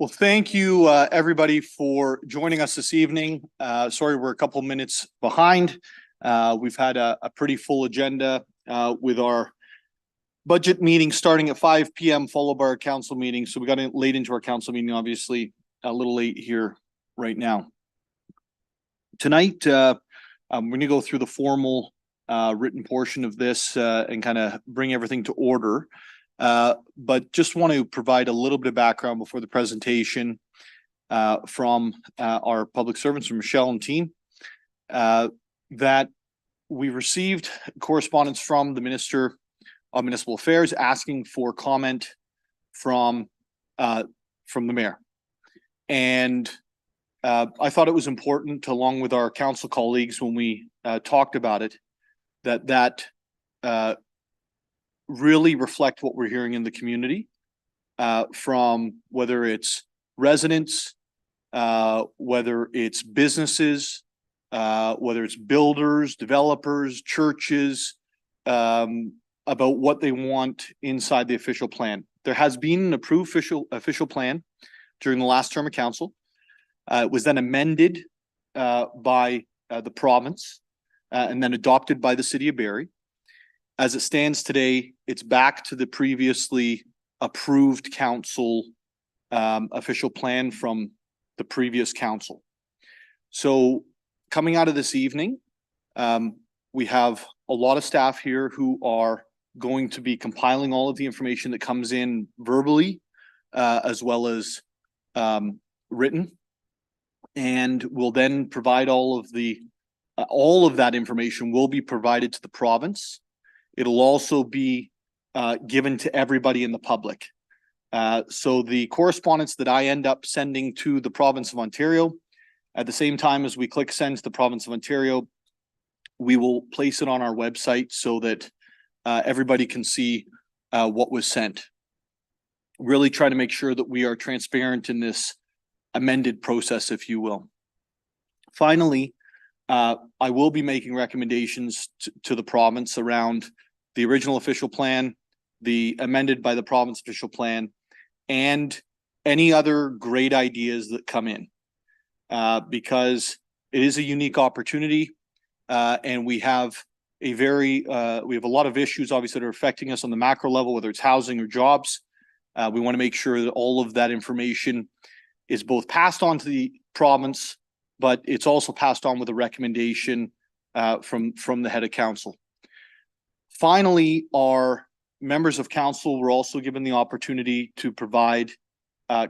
Well, thank you, everybody, for joining us this evening. Sorry, we're a couple minutes behind. We've had a pretty full agenda with our budget meeting starting at 5 p.m. followed by our council meeting. So we got late into our council meeting, obviously a little late here right now. Tonight, we're going to go through the formal written portion of this and kind of bring everything to order. But just want to provide a little bit of background before the presentation from our public servants, from Michelle and team, that we received correspondence from the Minister of Municipal Affairs asking for comment from the mayor. And I thought it was important, along with our council colleagues, when we talked about it, that really reflect what we're hearing in the community from whether it's residents, whether it's businesses, whether it's builders, developers, churches, about what they want inside the official plan. There has been an approved official plan during the last term of council. It was then amended by the province and then adopted by the city of Barrie. As it stands today, it's back to the previously approved council official plan from the previous council. So coming out of this evening, we have a lot of staff here who are going to be compiling all of the information that comes in verbally as well as written, and will then provide all of that information will be provided to the province. It'll also be given to everybody in the public. So the correspondence that I end up sending to the province of Ontario, at the same time as we click send to the province of Ontario, we will place it on our website so that everybody can see what was sent. Really try to make sure that we are transparent in this amended process, if you will. Finally, I will be making recommendations to the province around the original official plan, the amended by the province official plan, and any other great ideas that come in, because it is a unique opportunity, and we have a lot of issues obviously that are affecting us on the macro level, whether it's housing or jobs. We want to make sure that all of that information is both passed on to the province, but it's also passed on with a recommendation from the head of council. Finally, our members of council were also given the opportunity to provide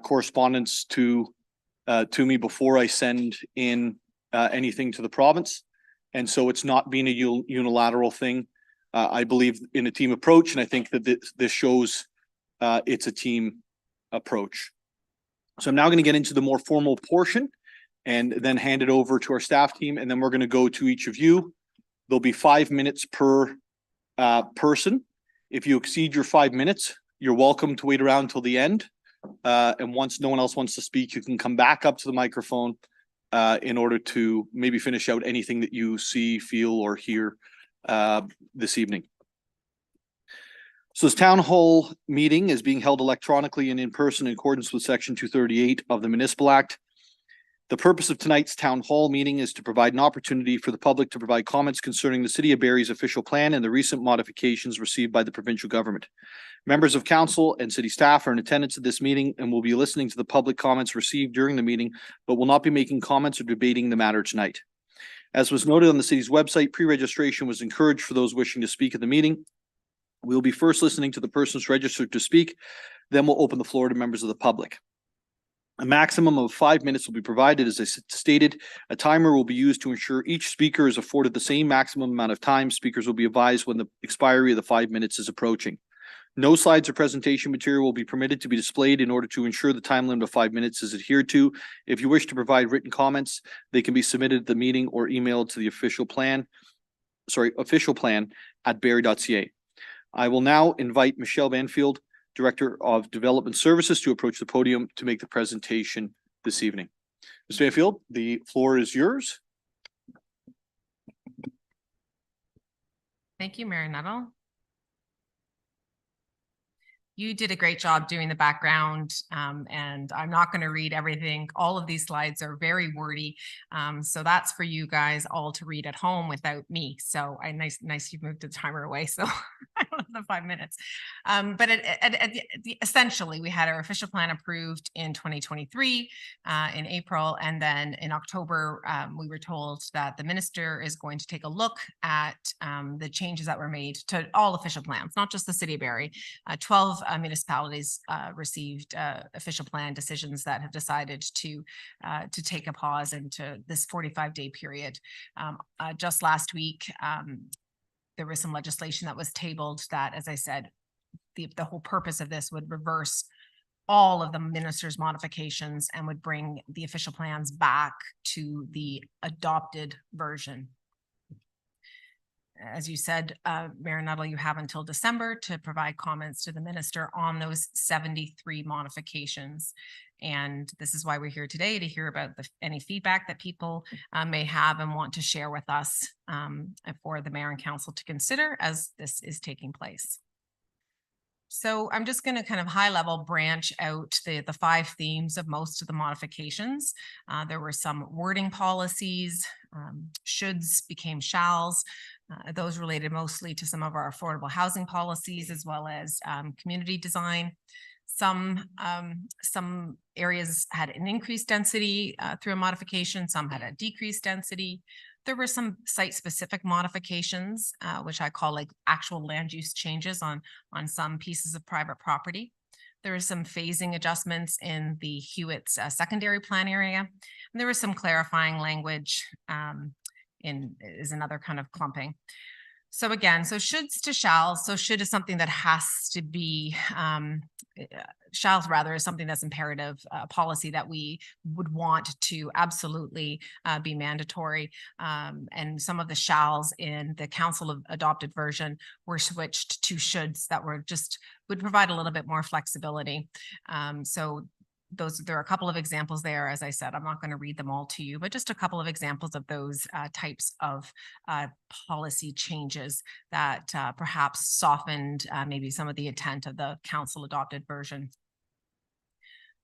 correspondence to me before I send in anything to the province. And so it's not being a unilateral thing. I believe in a team approach, and I think that this shows it's a team approach. So I'm now going to get into the more formal portion and then hand it over to our staff team, and then we're going to go to each of you. There'll be 5 minutes per person. If you exceed your 5 minutes, you're welcome to wait around till the end. And once no one else wants to speak, you can come back up to the microphone in order to maybe finish out anything that you see, feel, or hear this evening. So this town hall meeting is being held electronically and in person in accordance with Section 238 of the Municipal Act. The purpose of tonight's town hall meeting is to provide an opportunity for the public to provide comments concerning the City of Barrie's official plan and the recent modifications received by the provincial government. Members of council and city staff are in attendance at this meeting and will be listening to the public comments received during the meeting, but will not be making comments or debating the matter tonight. As was noted on the city's website, pre-registration was encouraged for those wishing to speak at the meeting. We will be first listening to the persons registered to speak, then we'll open the floor to members of the public. A maximum of 5 minutes will be provided. As I stated, a timer will be used to ensure each speaker is afforded the same maximum amount of time. Speakers will be advised when the expiry of the 5 minutes is approaching. No slides or presentation material will be permitted to be displayed in order to ensure the time limit of 5 minutes is adhered to. If you wish to provide written comments, they can be submitted at the meeting or emailed to the official plan at barrie.ca. I will now invite Michelle Banfield, Director of Development Services, to approach the podium to make the presentation this evening. Ms. Banfield, the floor is yours. Thank you, Mayor Nuttall. You did a great job doing the background, and I'm not going to read everything. All of these slides are very wordy, so that's for you guys all to read at home without me. So nice you've moved the timer away, so I don't have the 5 minutes. But essentially, we had our official plan approved in 2023 in April, and then in October, we were told that the minister is going to take a look at the changes that were made to all official plans, not just the City of Barrie. 12 municipalities received official plan decisions that have decided to take a pause into this 45-day period. Just last week, there was some legislation that was tabled that, as I said, the whole purpose of this would reverse all of the minister's modifications and would bring the official plans back to the adopted version. As you said, Mayor Nuttall, you have until December to provide comments to the minister on those 73 modifications. And this is why we're here today, to hear about any feedback that people may have and want to share with us for the mayor and council to consider as this is taking place. So I'm just going to kind of high level branch out the 5 themes of most of the modifications. There were some wording policies, shoulds became shalls. Those related mostly to some of our affordable housing policies, as well as community design. Some areas had an increased density through a modification, some had a decreased density. There were some site-specific modifications, which I call like actual land use changes on some pieces of private property. There were some phasing adjustments in the Hewitt's secondary plan area. And there was some clarifying language is another kind of clumping. So again, so shoulds to shalls. So should is something that has to be, shalls rather is something that's imperative, policy that we would want to absolutely be mandatory. And some of the shalls in the council adopted version were switched to shoulds that were would provide a little bit more flexibility. So there are a couple of examples there. As I said, I'm not going to read them all to you, but just a couple of examples of those types of policy changes that perhaps softened maybe some of the intent of the council adopted version.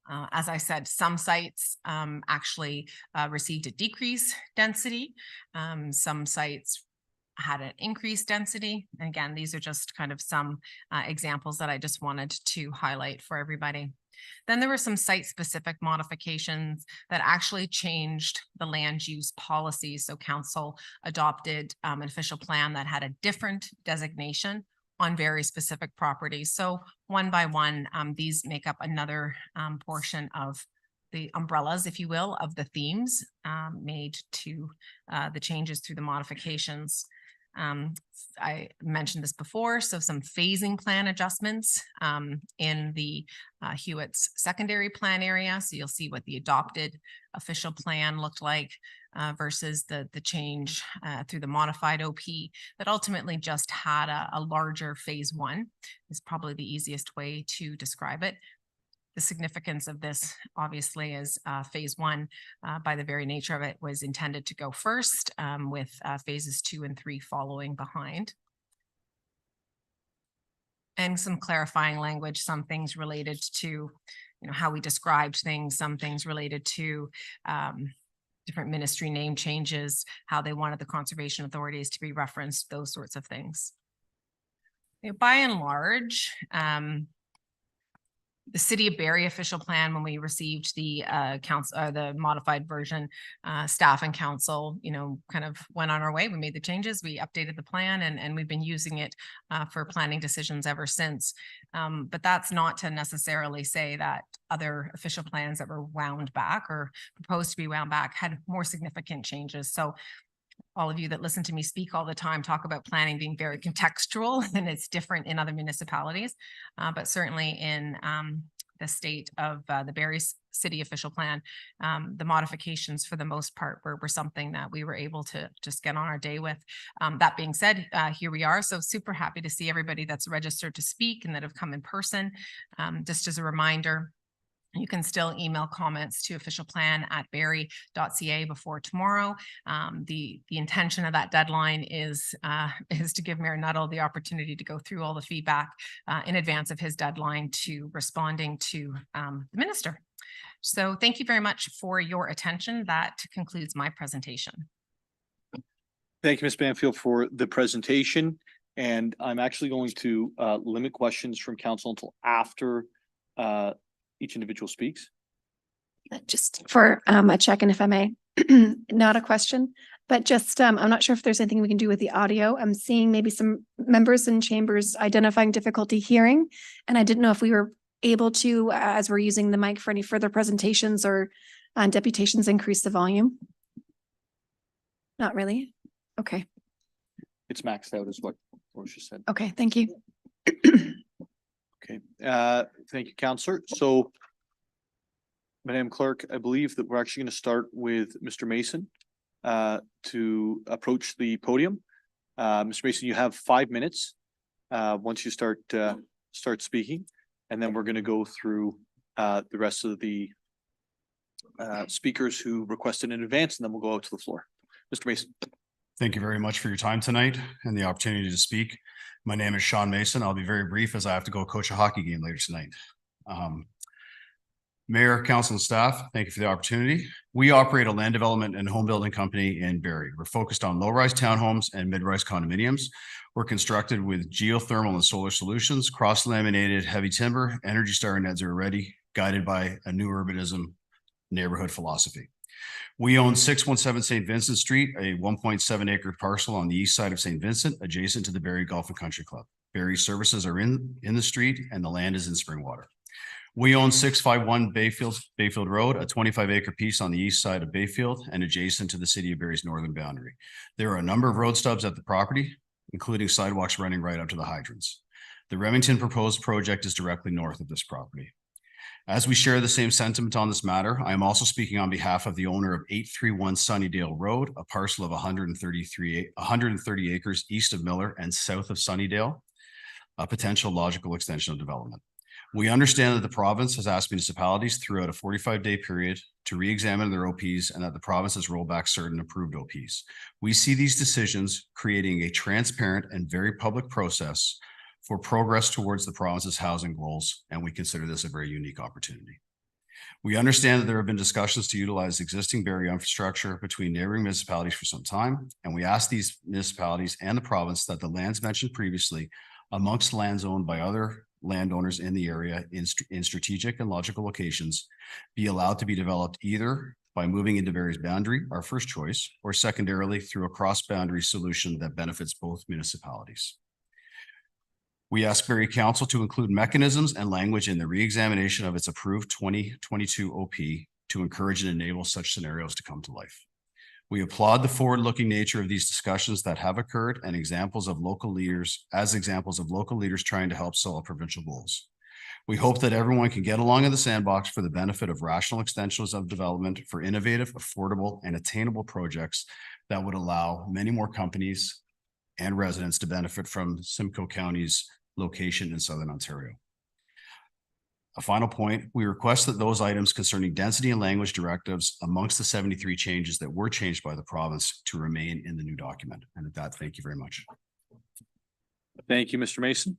As I said, some sites actually received a decreased density. Some sites had an increased density. And again, these are just kind of some examples that I just wanted to highlight for everybody. Then there were some site-specific modifications that actually changed the land use policy. So council adopted an official plan that had a different designation on very specific properties. So one by one, these make up another portion of the umbrellas, if you will, of the themes made to the changes through the modifications. I mentioned this before, so some phasing plan adjustments in the Hewitt's secondary plan area. So you'll see what the adopted official plan looked like versus the change through the modified OP that ultimately just had a larger phase 1 is probably the easiest way to describe it. The significance of this, obviously, is phase 1, by the very nature of it, was intended to go first, with phases 2 and 3 following behind. And some clarifying language, some things related to, how we described things, some things related to different ministry name changes, how they wanted the conservation authorities to be referenced, those sorts of things. By and large, the City of Barrie official plan, when we received the the modified version, staff and council, kind of went on our way. We made the changes, we updated the plan, and we've been using it for planning decisions ever since. But that's not to necessarily say that other official plans that were wound back or proposed to be wound back had more significant changes. So all of you that listen to me speak all the time talk about planning being very contextual, and it's different in other municipalities, but certainly in the state of the Barrie City official plan, the modifications for the most part were something that we were able to just get on our day with. That being said, here we are. So super happy to see everybody that's registered to speak and that have come in person. Just as a reminder, You can still email comments to officialplan@barrie.ca before tomorrow. The intention of that deadline is to give Mayor Nuttall the opportunity to go through all the feedback in advance of his deadline to responding to the minister. So thank you very much for your attention. That concludes my presentation. Thank you, Ms. Banfield, for the presentation. And I'm actually going to limit questions from council until after each individual speaks. Just for a check-in, if I may, not a question, but just I'm not sure if there's anything we can do with the audio. I'm seeing maybe some members in chambers identifying difficulty hearing, and I didn't know if we were able to, as we're using the mic for any further presentations or deputations, increase the volume. Not really. Okay. It's maxed out is what Rocia said. Okay. Thank you. Okay, thank you, Councillor. So, Madam Clerk, I believe that we're actually going to start with Mr. Mason to approach the podium. Mr. Mason, you have 5 minutes once you start speaking, and then we're going to go through the rest of the speakers who requested in advance, and then we'll go out to the floor. Mr. Mason. Thank you very much for your time tonight and the opportunity to speak. My name is Sean Mason. I'll be very brief as I have to go coach a hockey game later tonight. Mayor, council, and staff, thank you for the opportunity. We operate a land development and home building company in Barrie. We're focused on low-rise townhomes and mid-rise condominiums. We're constructed with geothermal and solar solutions, cross-laminated heavy timber, Energy Star and Net Zero ready, guided by a new urbanism neighborhood philosophy. We own 617 St. Vincent Street, a 1.7 acre parcel on the east side of St. Vincent, adjacent to the Barrie Golf and Country Club. Barrie services are in the street and the land is in Springwater. We own 651 Bayfield Road, a 25 acre piece on the east side of Bayfield and adjacent to the city of Barrie's northern boundary. There are a number of road stubs at the property, including sidewalks running right up to the hydrants. The Remington proposed project is directly north of this property. As we share the same sentiment on this matter, I am also speaking on behalf of the owner of 831 Sunnydale Road, a parcel of 130 acres east of Miller and south of Sunnydale, a potential logical extension of development. We understand that the province has asked municipalities throughout a 45-day period to re-examine their OPs and that the province has rolled back certain approved OPs. We see these decisions creating a transparent and very public process for progress towards the province's housing goals, and we consider this a very unique opportunity. We understand that there have been discussions to utilize existing Barrie infrastructure between neighboring municipalities for some time, and we ask these municipalities and the province that the lands mentioned previously, amongst lands owned by other landowners in the area in strategic and logical locations, be allowed to be developed either by moving into Barrie's boundary, our first choice, or secondarily through a cross-boundary solution that benefits both municipalities. We ask Barrie Council to include mechanisms and language in the re-examination of its approved 2022 OP to encourage and enable such scenarios to come to life. We applaud the forward-looking nature of these discussions that have occurred and examples of local leaders trying to help solve provincial goals. We hope that everyone can get along in the sandbox for the benefit of rational extensions of development for innovative, affordable, and attainable projects that would allow many more companies and residents to benefit from Simcoe County's location in Southern Ontario. A final point, we request that those items concerning density and language directives amongst the 73 changes that were changed by the province to remain in the new document. And with that, thank you very much. Thank you, Mr. Mason.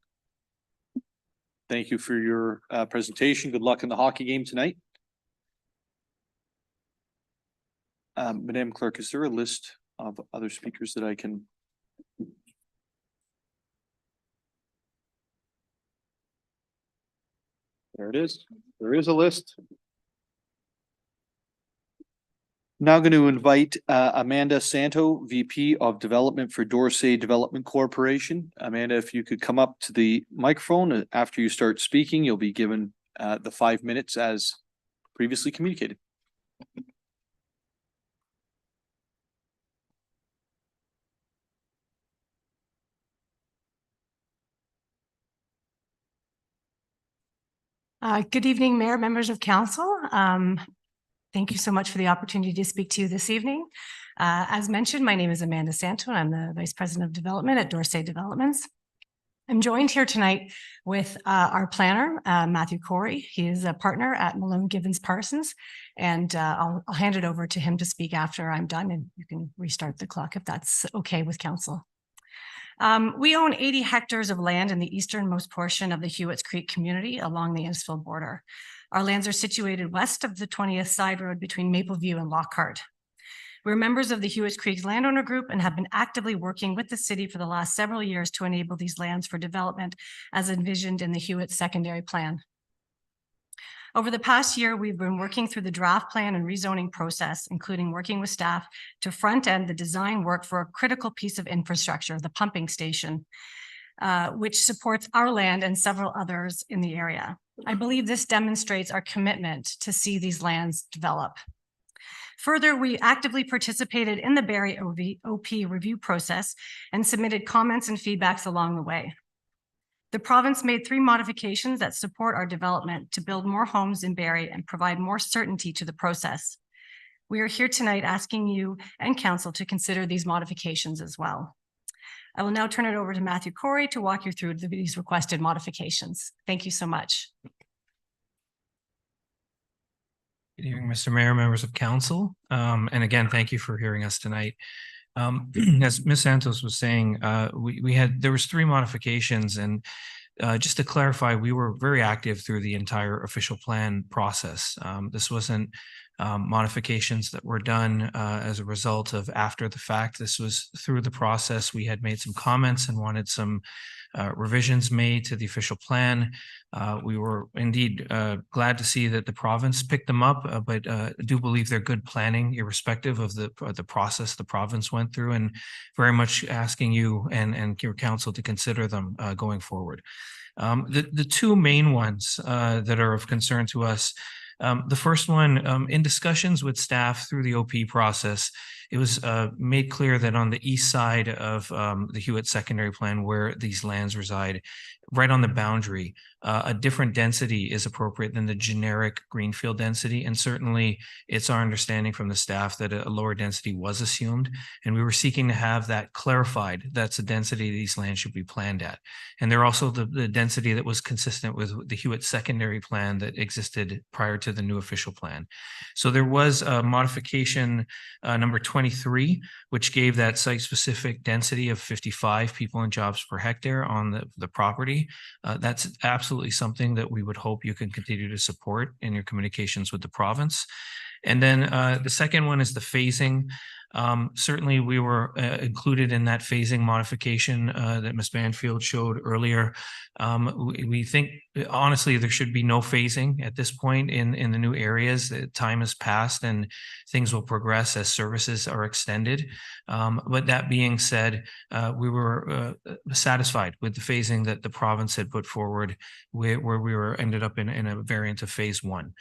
Thank you for your presentation. Good luck in the hockey game tonight. Madam Clerk, is there a list of other speakers that I can? There it is. There is a list. Now going to invite Amanda Santo, VP of Development for Dorsey Development Corporation. Amanda, if you could come up to the microphone after you start speaking, you'll be given the 5 minutes as previously communicated. Good evening, Mayor, members of council. Thank you so much for the opportunity to speak to you this evening. As mentioned, my name is Amanda Santo, and I'm the Vice President of Development at Dorsey Developments. I'm joined here tonight with our planner, Matthew Corey. He is a partner at Malone Givens Parsons, and I'll hand it over to him to speak after I'm done, and you can restart the clock if that's okay with council. We own 80 hectares of land in the easternmost portion of the Hewitts Creek community along the Innisfil border. Our lands are situated west of the 20th Side Road between Mapleview and Lockhart. We're members of the Hewitts Creek Landowner Group and have been actively working with the city for the last several years to enable these lands for development as envisioned in the Hewitts Secondary Plan. Over the past year, we've been working through the draft plan and rezoning process, including working with staff to front end the design work for a critical piece of infrastructure, the pumping station, which supports our land and several others in the area. I believe this demonstrates our commitment to see these lands develop. Further, we actively participated in the Barrie OP review process and submitted comments and feedbacks along the way. The province made 3 modifications that support our development to build more homes in Barrie and provide more certainty to the process. We are here tonight asking you and council to consider these modifications as well. I will now turn it over to Matthew Corey to walk you through these requested modifications. Thank you so much. Good evening, Mr. Mayor, members of council. And again, thank you for hearing us tonight. As Ms. Santos was saying, there was 3 modifications, and just to clarify, we were very active through the entire official plan process. This wasn't modifications that were done as a result of after the fact. This was through the process. We had made some comments and wanted some revisions made to the official plan. We were indeed glad to see that the province picked them up, but I do believe they're good planning, irrespective of the process the province went through, and very much asking you and your council to consider them going forward. The 2 main ones that are of concern to us. The first one, in discussions with staff through the OP process, it was made clear that on the east side of the Hewitts Secondary Plan, where these lands reside, right on the boundary, a different density is appropriate than the generic greenfield density. And certainly it's our understanding from the staff that a lower density was assumed. And we were seeking to have that clarified. That's the density these lands should be planned at. And they're also the density that was consistent with the Hewitts Secondary Plan that existed prior to the new official plan. So there was a modification number 23, which gave that site-specific density of 55 people and jobs per hectare on the property. That's absolutely something that we would hope you can continue to support in your communications with the province. And then the second one is the phasing. Certainly we were included in that phasing modification that Ms. Banfield showed earlier. We think, honestly, there should be no phasing at this point in the new areas. Time has passed and things will progress as services are extended. But that being said, we were satisfied with the phasing that the province had put forward, where we ended up in a variant of phase 1.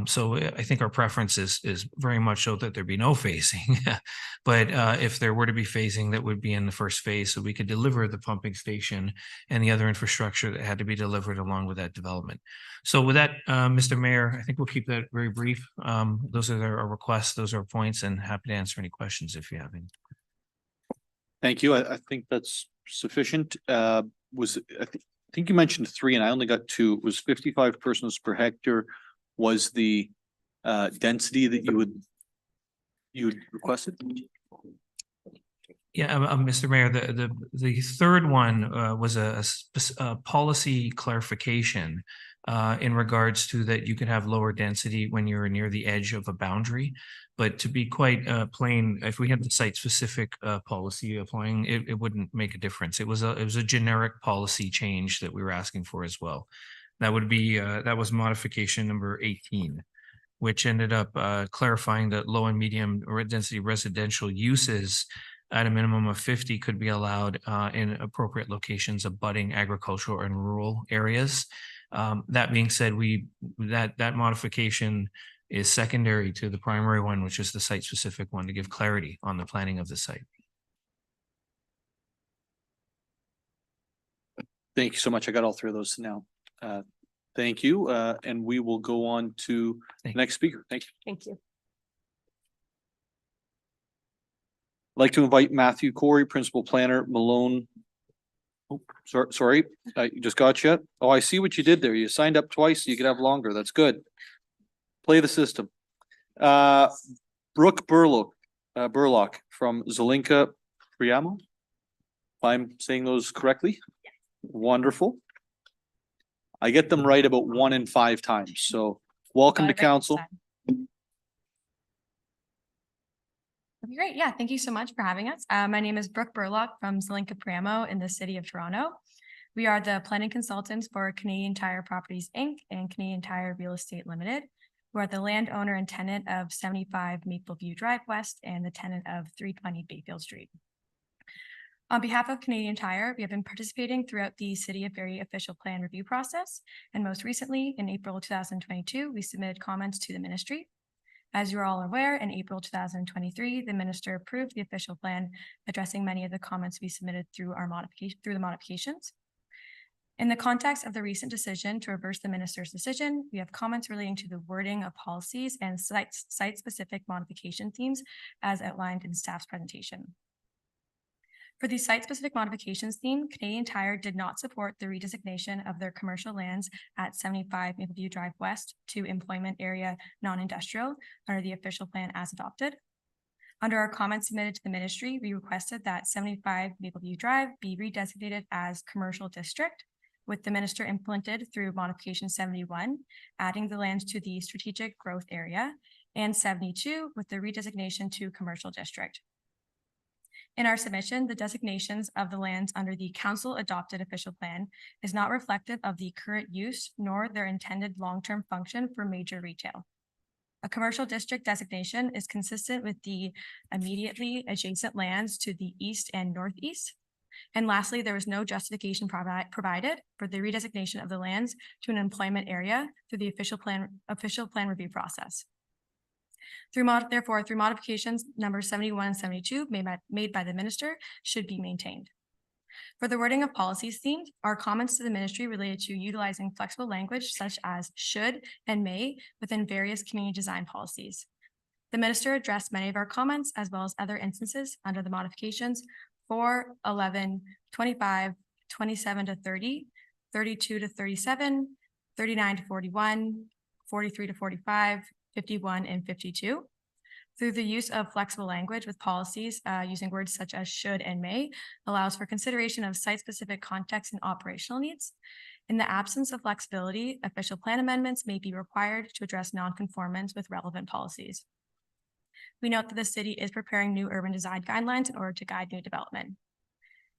So I think our preference is very much so that there be no phasing, but if there were to be phasing, that would be in the first phase, so we could deliver the pumping station and the other infrastructure that had to be delivered along with that development. So with that, Mr. Mayor, I think we'll keep that very brief. Those are our requests, those are our points, and happy to answer any questions if you have any. Thank you. I think that's sufficient. I think you mentioned 3 and I only got 2. It was 55 persons per hectare was the density that you would requested? Yeah, Mr. Mayor, the third one was a policy clarification in regards to that you can have lower density when you're near the edge of a boundary. But to be quite plain, if we had the site-specific policy applying, it wouldn't make a difference. It was a generic policy change that we were asking for as well. That would be that was modification number 18, which ended up clarifying that low and medium density residential uses at a minimum of 50 could be allowed in appropriate locations abutting agricultural and rural areas. That being said, that modification is secondary to the primary one, which is the site-specific one, to give clarity on the planning of the site. Thank you so much. I got all 3 of those now. Thank you. And we will go on to the next speaker. Thank you. Thank you. I'd like to invite Matthew Corey, Principal Planner, Malone Oh, sorry, I just got you. Oh, I see what you did there. You signed up twice, so you could have longer. That's good. Play the system. Brooke Burlock from Zelinka Priamo. If I'm saying those correctly? Wonderful. I get them right about 1 in 5 times, so welcome to Got it right this council. time. That'd be great. Yeah, thank you so much for having us. My name is Brooke Burlock from Zelinka Priamo in the city of Toronto. We are the planning consultants for Canadian Tire Properties, Inc. and Canadian Tire Real Estate Limited. We are the landowner and tenant of 75 Mapleview Drive West and the tenant of 320 Bayfield Street. On behalf of Canadian Tire, we have been participating throughout the City of Barrie official plan review process. And most recently, in April 2022, we submitted comments to the ministry. As you're all aware, in April 2023, the minister approved the official plan, addressing many of the comments we submitted through the modifications. In the context of the recent decision to reverse the minister's decision, we have comments relating to the wording of policies and site-specific modification themes as outlined in staff's presentation. For the site-specific modifications theme, Canadian Tire did not support the redesignation of their commercial lands at 75 Mapleview Drive West to employment area non-industrial under the official plan as adopted. Under our comments submitted to the ministry, we requested that 75 Mapleview Drive be redesignated as commercial district, with the minister implemented through modification 71, adding the land to the strategic growth area, and 72 with the redesignation to commercial district. In our submission, the designations of the lands under the council adopted official plan is not reflective of the current use nor their intended long-term function for major retail. A commercial district designation is consistent with the immediately adjacent lands to the east and northeast. And lastly, there was no justification provided for the redesignation of the lands to an employment area through the official plan review process. Therefore, through modifications number 71 and 72 made by the minister should be maintained. For the wording of policies themed, our comments to the ministry related to utilizing flexible language such as should and may within various community design policies. The minister addressed many of our comments as well as other instances under the modifications 4, 11, 25, 27 to 30, 32 to 37, 39 to 41, 43 to 45, 51 and 52. Through the use of flexible language with policies using words such as should and may allows for consideration of site-specific context and operational needs. In the absence of flexibility, official plan amendments may be required to address non-conformance with relevant policies. We note that the city is preparing new urban design guidelines in order to guide new development.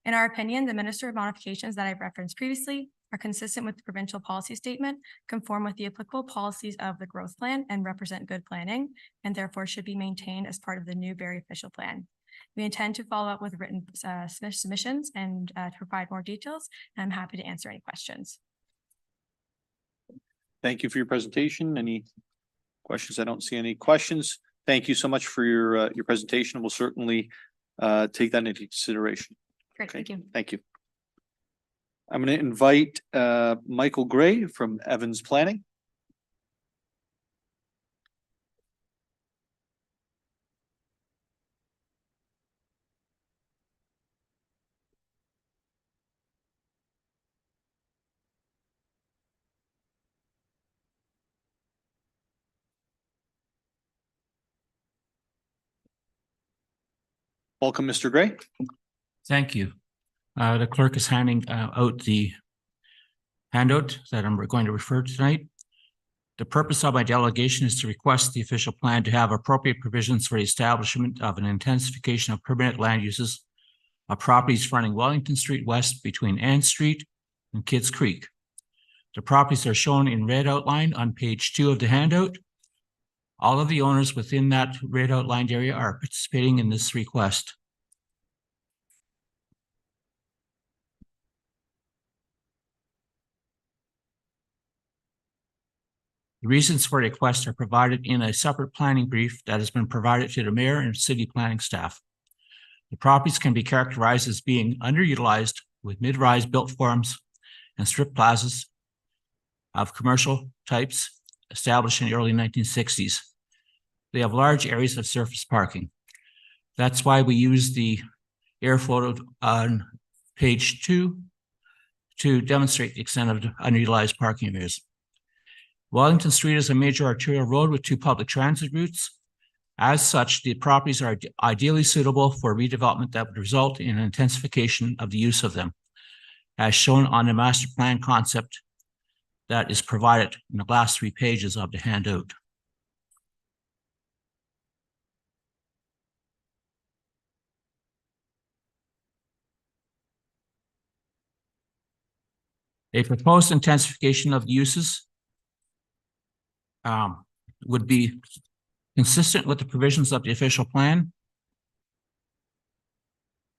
In our opinion, the minister modifications that I've referenced previously are consistent with the provincial policy statement, conform with the applicable policies of the growth plan, and represent good planning, and therefore should be maintained as part of the new Barrie official plan. We intend to follow up with written submissions and to provide more details, and I'm happy to answer any questions. Thank you for your presentation. Any questions? I don't see any questions. Thank you so much for your presentation. We'll certainly take that into consideration. Great, Okay. thank you. Thank you. I'm going to invite Michael Gray from Evans Planning. Welcome, Mr. Gray. Thank you. The clerk is handing out the handout that I'm going to refer to tonight. The purpose of my delegation is to request the official plan to have appropriate provisions for the establishment of an intensification of permanent land uses of properties fronting Wellington Street West between Ann Street and Kids Creek. The properties are shown in red outline on page 2 of the handout. All of the owners within that red outlined area are participating in this request. The reasons for the request are provided in a separate planning brief that has been provided to the mayor and city planning staff. The properties can be characterized as being underutilized with mid-rise built forms and strip plazas of commercial types established in the early 1960s. They have large areas of surface parking. That's why we use the air photo on page 2 to demonstrate the extent of unutilized parking areas. Wellington Street is a major arterial road with 2 public transit routes. As such, the properties are ideally suitable for redevelopment that would result in intensification of the use of them, as shown on the master plan concept that is provided in the last 3 pages of the handout. A proposed intensification of the uses would be consistent with the provisions of the official plan.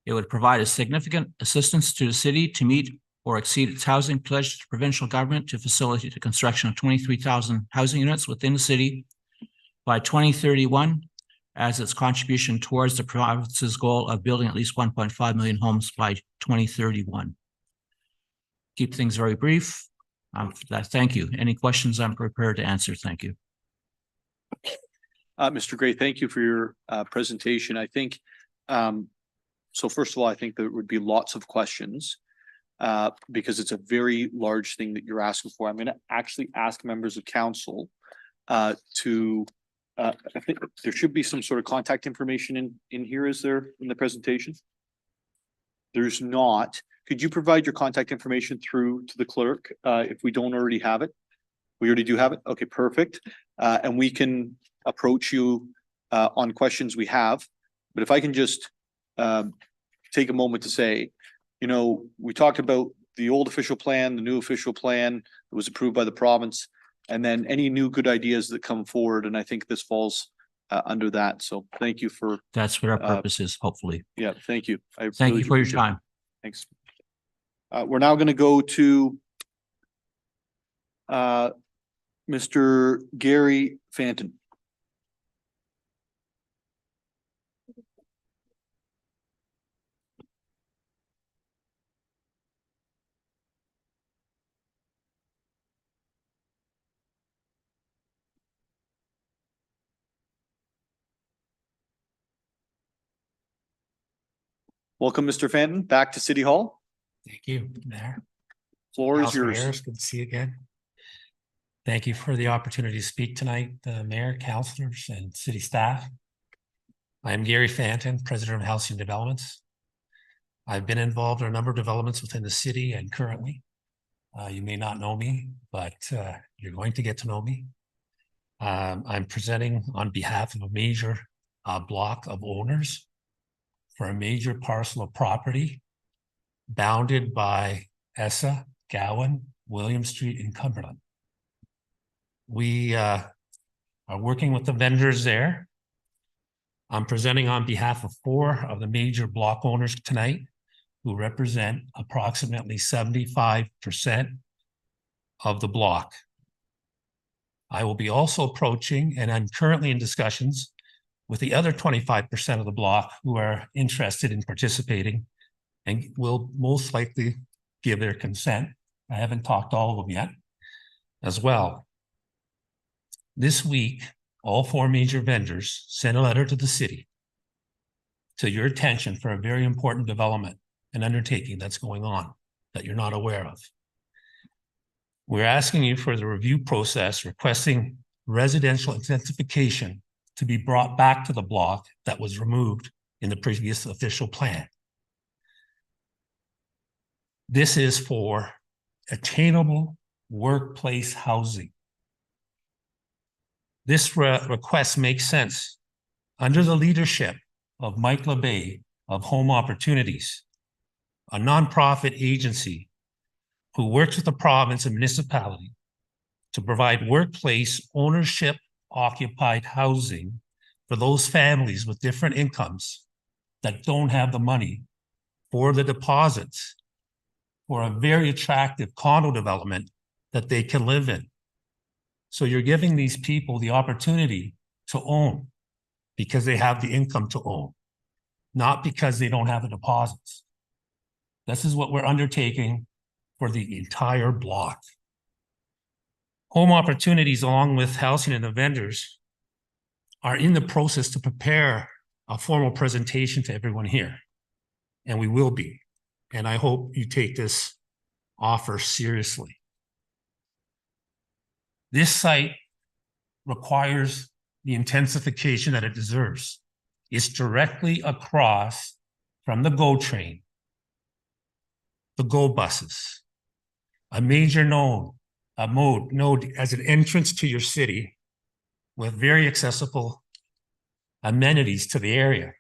It would provide a significant assistance to the city to meet or exceed its housing pledge to provincial government to facilitate the construction of 23,000 housing units within the city by 2031, as its contribution towards the province's goal of building at least 1.5 million homes by 2031. Keep things very brief. Thank you. Any questions I'm prepared to answer. Thank you. Mr. Gray, thank you for your presentation. I think, so first of all, I think there would be lots of questions because it's a very large thing that you're asking for. I'm going to actually ask members of council I think there should be some sort of contact information in here, is there, in the presentation? There's not. Could you provide your contact information through to the clerk if we don't already have it? We already do have it? Okay, perfect. And we can approach you on questions we have. But if I can just take a moment to say, you know, we talked about the old official plan, the new official plan that was approved by the province, and then any new good ideas that come forward. And I think this falls under that. So thank you for. That's what our purpose is, hopefully. Yeah, thank you. Thank you for your time. Thanks. We're now going to go to Mr. Gary Fanton. Welcome, Mr. Fanton, back to City Hall. Thank you, Mayor. Floor is Councilor yours. Harris, good to see you again. Thank you for the opportunity to speak tonight, the mayor, councilors, and city staff. I am Gary Fanton, President of Housing Developments. I've been involved in a number of developments within the city and currently. You may not know me, but you're going to get to know me. I'm presenting on behalf of a major block of owners for a major parcel of property bounded by Essa, Gowan, William Street, and Cumberland. We are working with the vendors there. I'm presenting on behalf of 4 of the major block owners tonight who represent approximately 75% of the block. I will be also approaching, and I'm currently in discussions with the other 25% of the block who are interested in participating and will most likely give their consent. I haven't talked to all of them yet as well. This week, all 4 major vendors sent a letter to the city to your attention for a very important development and undertaking that's going on that you're not aware of. We're asking you for the review process, requesting residential intensification to be brought back to the block that was removed in the previous official plan. This is for attainable workplace housing. This request makes sense under the leadership of Mike LeBay of Home Opportunities, a nonprofit agency who works with the province and municipality to provide workplace ownership occupied housing for those families with different incomes that don't have the money for the deposits for a very attractive condo development that they can live in. So you're giving these people the opportunity to own because they have the income to own, not because they don't have the deposits. This is what we're undertaking for the entire block. Home Opportunities, along with housing and the vendors, are in the process to prepare a formal presentation to everyone here. And we will be. And I hope you take this offer seriously. This site requires the intensification that it deserves. It's directly across from the GO train, the GO buses, a major node as an entrance to your city with very accessible amenities to the area.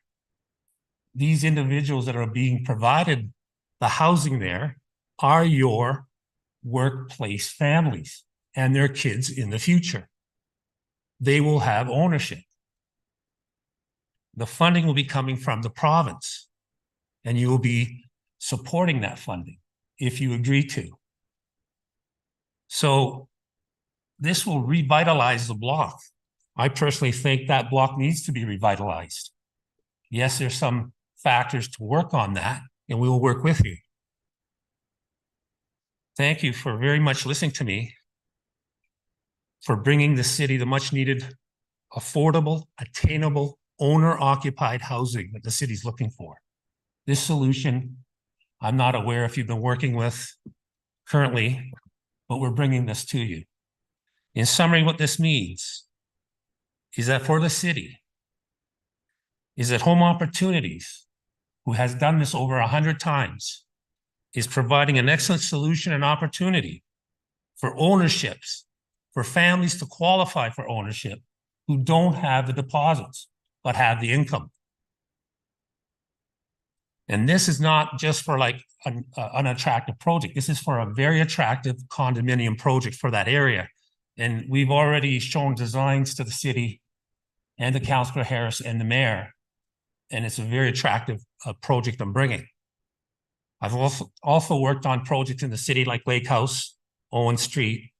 These individuals that are being provided the housing there are your workplace families and their kids in the future. They will have ownership. The funding will be coming from the province, and you will be supporting that funding if you agree to. So this will revitalize the block. I personally think that block needs to be revitalized. Yes, there's some factors to work on that, and we will work with you. Thank you for very much listening to me, for bringing the city the much needed, affordable, attainable, owner-occupied housing that the city's looking for. This solution, I'm not aware if you've been working with currently, but we're bringing this to you. In summary, what this means is that for the city, is that Home Opportunities, who has done this over 100 times, is providing an excellent solution and opportunity for ownerships, for families to qualify for ownership who don't have the deposits, but have the income. And this is not just for like an attractive project. This is for a very attractive condominium project for that area. And we've already shown designs to the city and to Councillor Harris and the mayor. And it's a very attractive project I'm bringing. I've also worked on projects in the city like Lake House, Owen Street,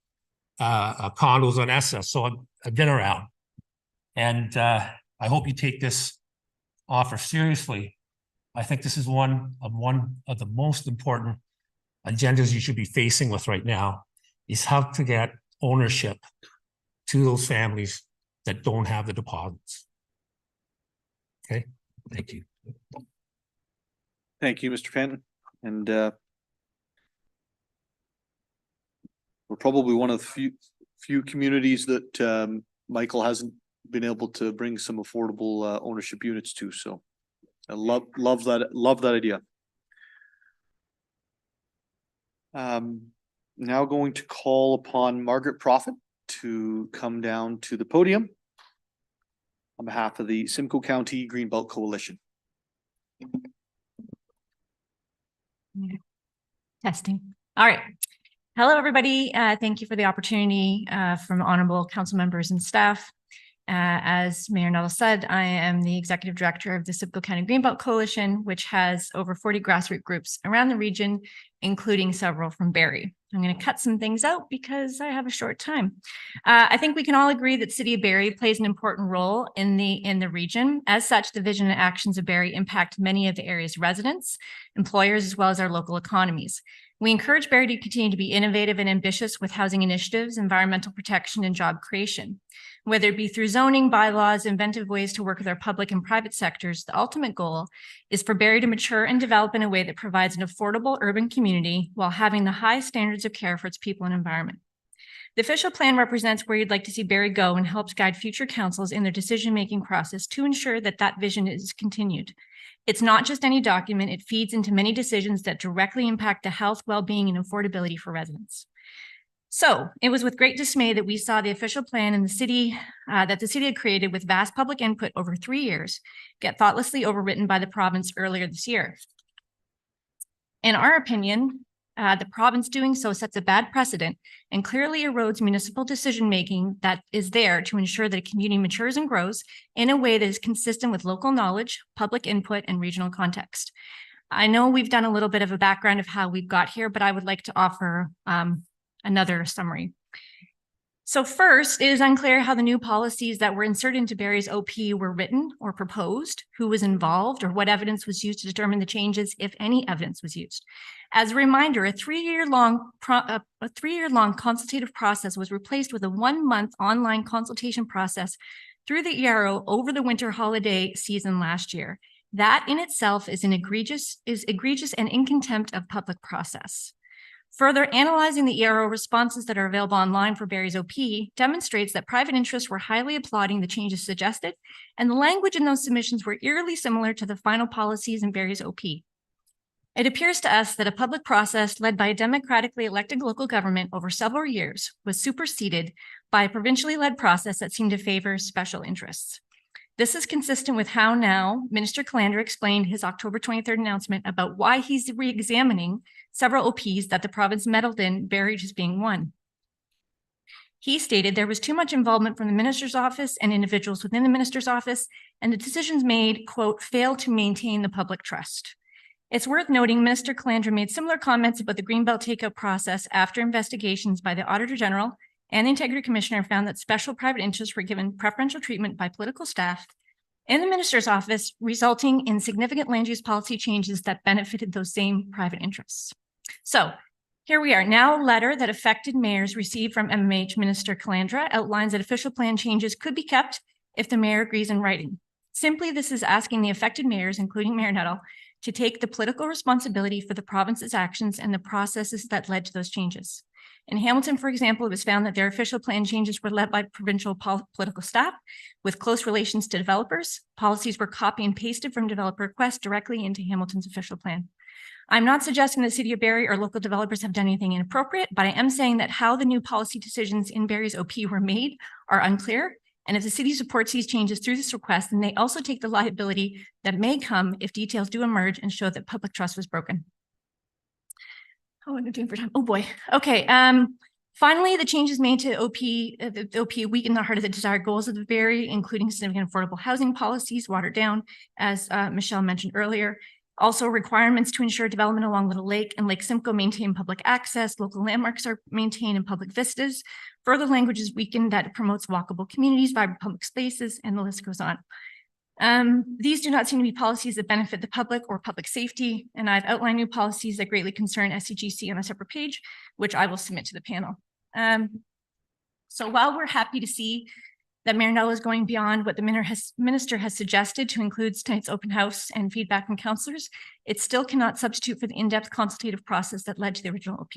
condos on SS. So I've been around. And I hope you take this offer seriously. I think this is one of the most important agendas you should be facing with right now, is how to get ownership to those families that don't have the deposits. Okay, thank you. Thank you, Mr. Fenton. And we're probably one of the few communities that Michael hasn't been able to bring some affordable ownership units to. So I love that idea. Now going to call upon Margaret Prophet to come down to the podium on behalf of the Simcoe County Greenbelt Coalition. Testing. All right. Hello, everybody. Thank you for the opportunity from honorable council members and staff. As Mayor Nuttall said, I am the executive director of the Simcoe County Greenbelt Coalition, which has over 40 grassroots groups around the region, including several from Barrie. I'm going to cut some things out because I have a short time. I think we can all agree that City of Barrie plays an important role in the region. As such, the vision and actions of Barrie impact many of the area's residents, employers, as well as our local economies. We encourage Barrie to continue to be innovative and ambitious with housing initiatives, environmental protection, and job creation. Whether it be through zoning, bylaws, inventive ways to work with our public and private sectors, the ultimate goal is for Barrie to mature and develop in a way that provides an affordable urban community while having the high standards of care for its people and environment. The official plan represents where you'd like to see Barrie go and helps guide future councils in their decision-making process to ensure that that vision is continued. It's not just any document, it feeds into many decisions that directly impact the health, well-being, and affordability for residents. So it was with great dismay that we saw the official plan in the city that the city had created with vast public input over 3 years get thoughtlessly overwritten by the province earlier this year. In our opinion, the province doing so sets a bad precedent and clearly erodes municipal decision-making that is there to ensure that a community matures and grows in a way that is consistent with local knowledge, public input, and regional context. I know we've done a little bit of a background of how we've got here, but I would like to offer another summary. So first, it is unclear how the new policies that were inserted into Barrie's OP were written or proposed, who was involved, or what evidence was used to determine the changes, if any evidence was used. As a reminder, a three-year-long consultative process was replaced with a 1-month online consultation process through the ERO over the winter holiday season last year. That in itself is egregious and in contempt of public process. Further, analyzing the ERO responses that are available online for Barrie's OP demonstrates that private interests were highly applauding the changes suggested, and the language in those submissions were eerily similar to the final policies in Barrie's OP. It appears to us that a public process led by a democratically elected local government over several years was superseded by a provincially led process that seemed to favor special interests. This is consistent with how now Minister Calandra explained his October 23rd announcement about why he's re-examining several OPs that the province meddled in, Barrie just being one. He stated there was too much involvement from the minister's office and individuals within the minister's office, and the decisions made, quote, failed to maintain the public trust. It's worth noting Minister Calandra made similar comments about the Greenbelt takeout process after investigations by the Auditor General and the Integrity Commissioner found that special private interests were given preferential treatment by political staff in the minister's office, resulting in significant land use policy changes that benefited those same private interests. So here we are. Now a letter that affected mayors received from MMH Minister Calandra outlines that official plan changes could be kept if the mayor agrees in writing. Simply, this is asking the affected mayors, including Mayor Nuttall, to take the political responsibility for the province's actions and the processes that led to those changes. In Hamilton, for example, it was found that their official plan changes were led by provincial political staff with close relations to developers. Policies were copy and pasted from developer requests directly into Hamilton's official plan. I'm not suggesting the City of Barrie or local developers have done anything inappropriate, but I am saying that how the new policy decisions in Barrie's OP were made are unclear. And if the city supports these changes through this request, then they also take the liability that may come if details do emerge and show that public trust was broken. Oh, what am I doing for time? Oh boy. Okay. Finally, the changes made to the OP weaken the heart of the desired goals of the Barrie, including significant affordable housing policies watered down, as Michelle mentioned earlier. Also, requirements to ensure development along Little Lake and Lake Simcoe maintain public access, local landmarks are maintained in public vistas. Further language is weakened that promotes walkable communities, vibrant public spaces, and the list goes on. These do not seem to be policies that benefit the public or public safety, and I've outlined new policies that greatly concern SCGC on a separate page, which I will submit to the panel. So while we're happy to see that Mayor Nuttall is going beyond what the minister has suggested to include tonight's open house and feedback from councillors, it still cannot substitute for the in-depth consultative process that led to the original OP.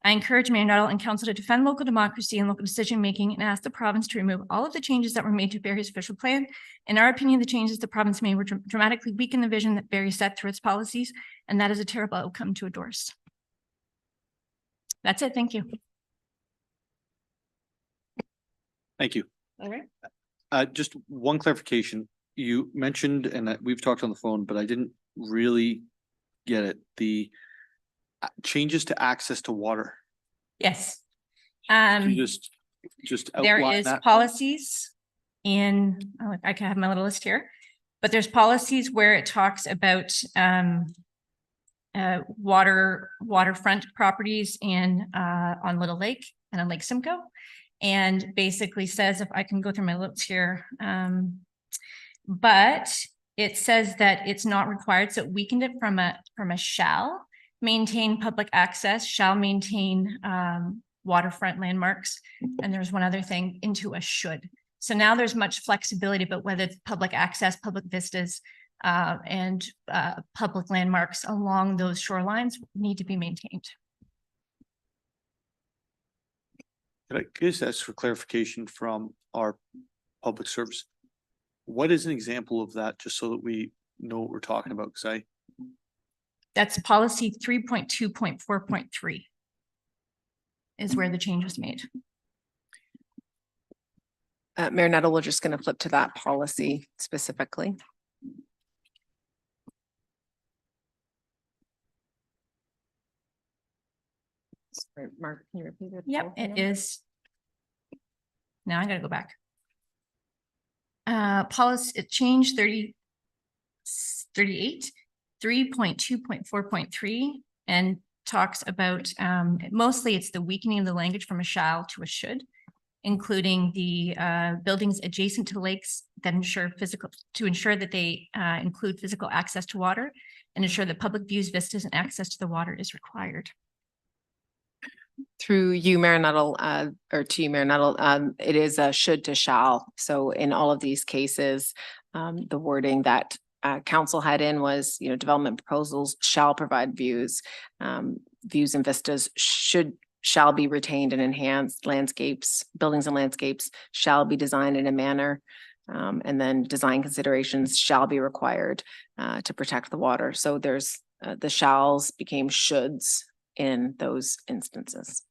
I encourage Mayor Nuttall and council to defend local democracy and local decision-making and ask the province to remove all of the changes that were made to Barrie's official plan. In our opinion, the changes the province made were dramatically weaken the vision that Barrie set through its policies, and that is a terrible outcome to endorse. That's it. Thank you. Thank you. All right. Just one clarification. You mentioned, and we've talked on the phone, but I didn't really get it. The changes to access to water. Yes. Can you just There outline is that? policies in, I can have my little list here, but there's policies where it talks about waterfront properties in on Little Lake and on Lake Simcoe, and basically says, if I can go through my notes here, but it says that it's not required, so it weakened it from a shall maintain public access, shall maintain waterfront landmarks, and there's one other thing, into a should. So now there's much flexibility about whether it's public access, public vistas, and public landmarks along those shorelines need to be maintained. Could I just ask for clarification from our public service? What is an example of that, just so that we know what we're talking about? Because That's policy 3.2.4.3 is where the change was made. Mayor Nuttall, we're just going to flip to that policy specifically. Sorry, Mark, can you repeat it? Yep, it is. Now I gotta go back. Policy, change 38, 3.2.4.3, and talks about, mostly it's the weakening of the language from a shall to a should, including the buildings adjacent to lakes that ensure that they include physical access to water and ensure that public views, vistas, and access to the water is required. Through you, Mayor Nuttall, or to you, Mayor Nuttall, it is a should to shall. So in all of these cases, the wording that council had in was, development proposals shall provide views. Views and vistas shall be retained and enhanced. Landscapes, buildings and landscapes shall be designed in a manner. And then design considerations shall be required to protect the water. So there's the shalls became shoulds in those instances.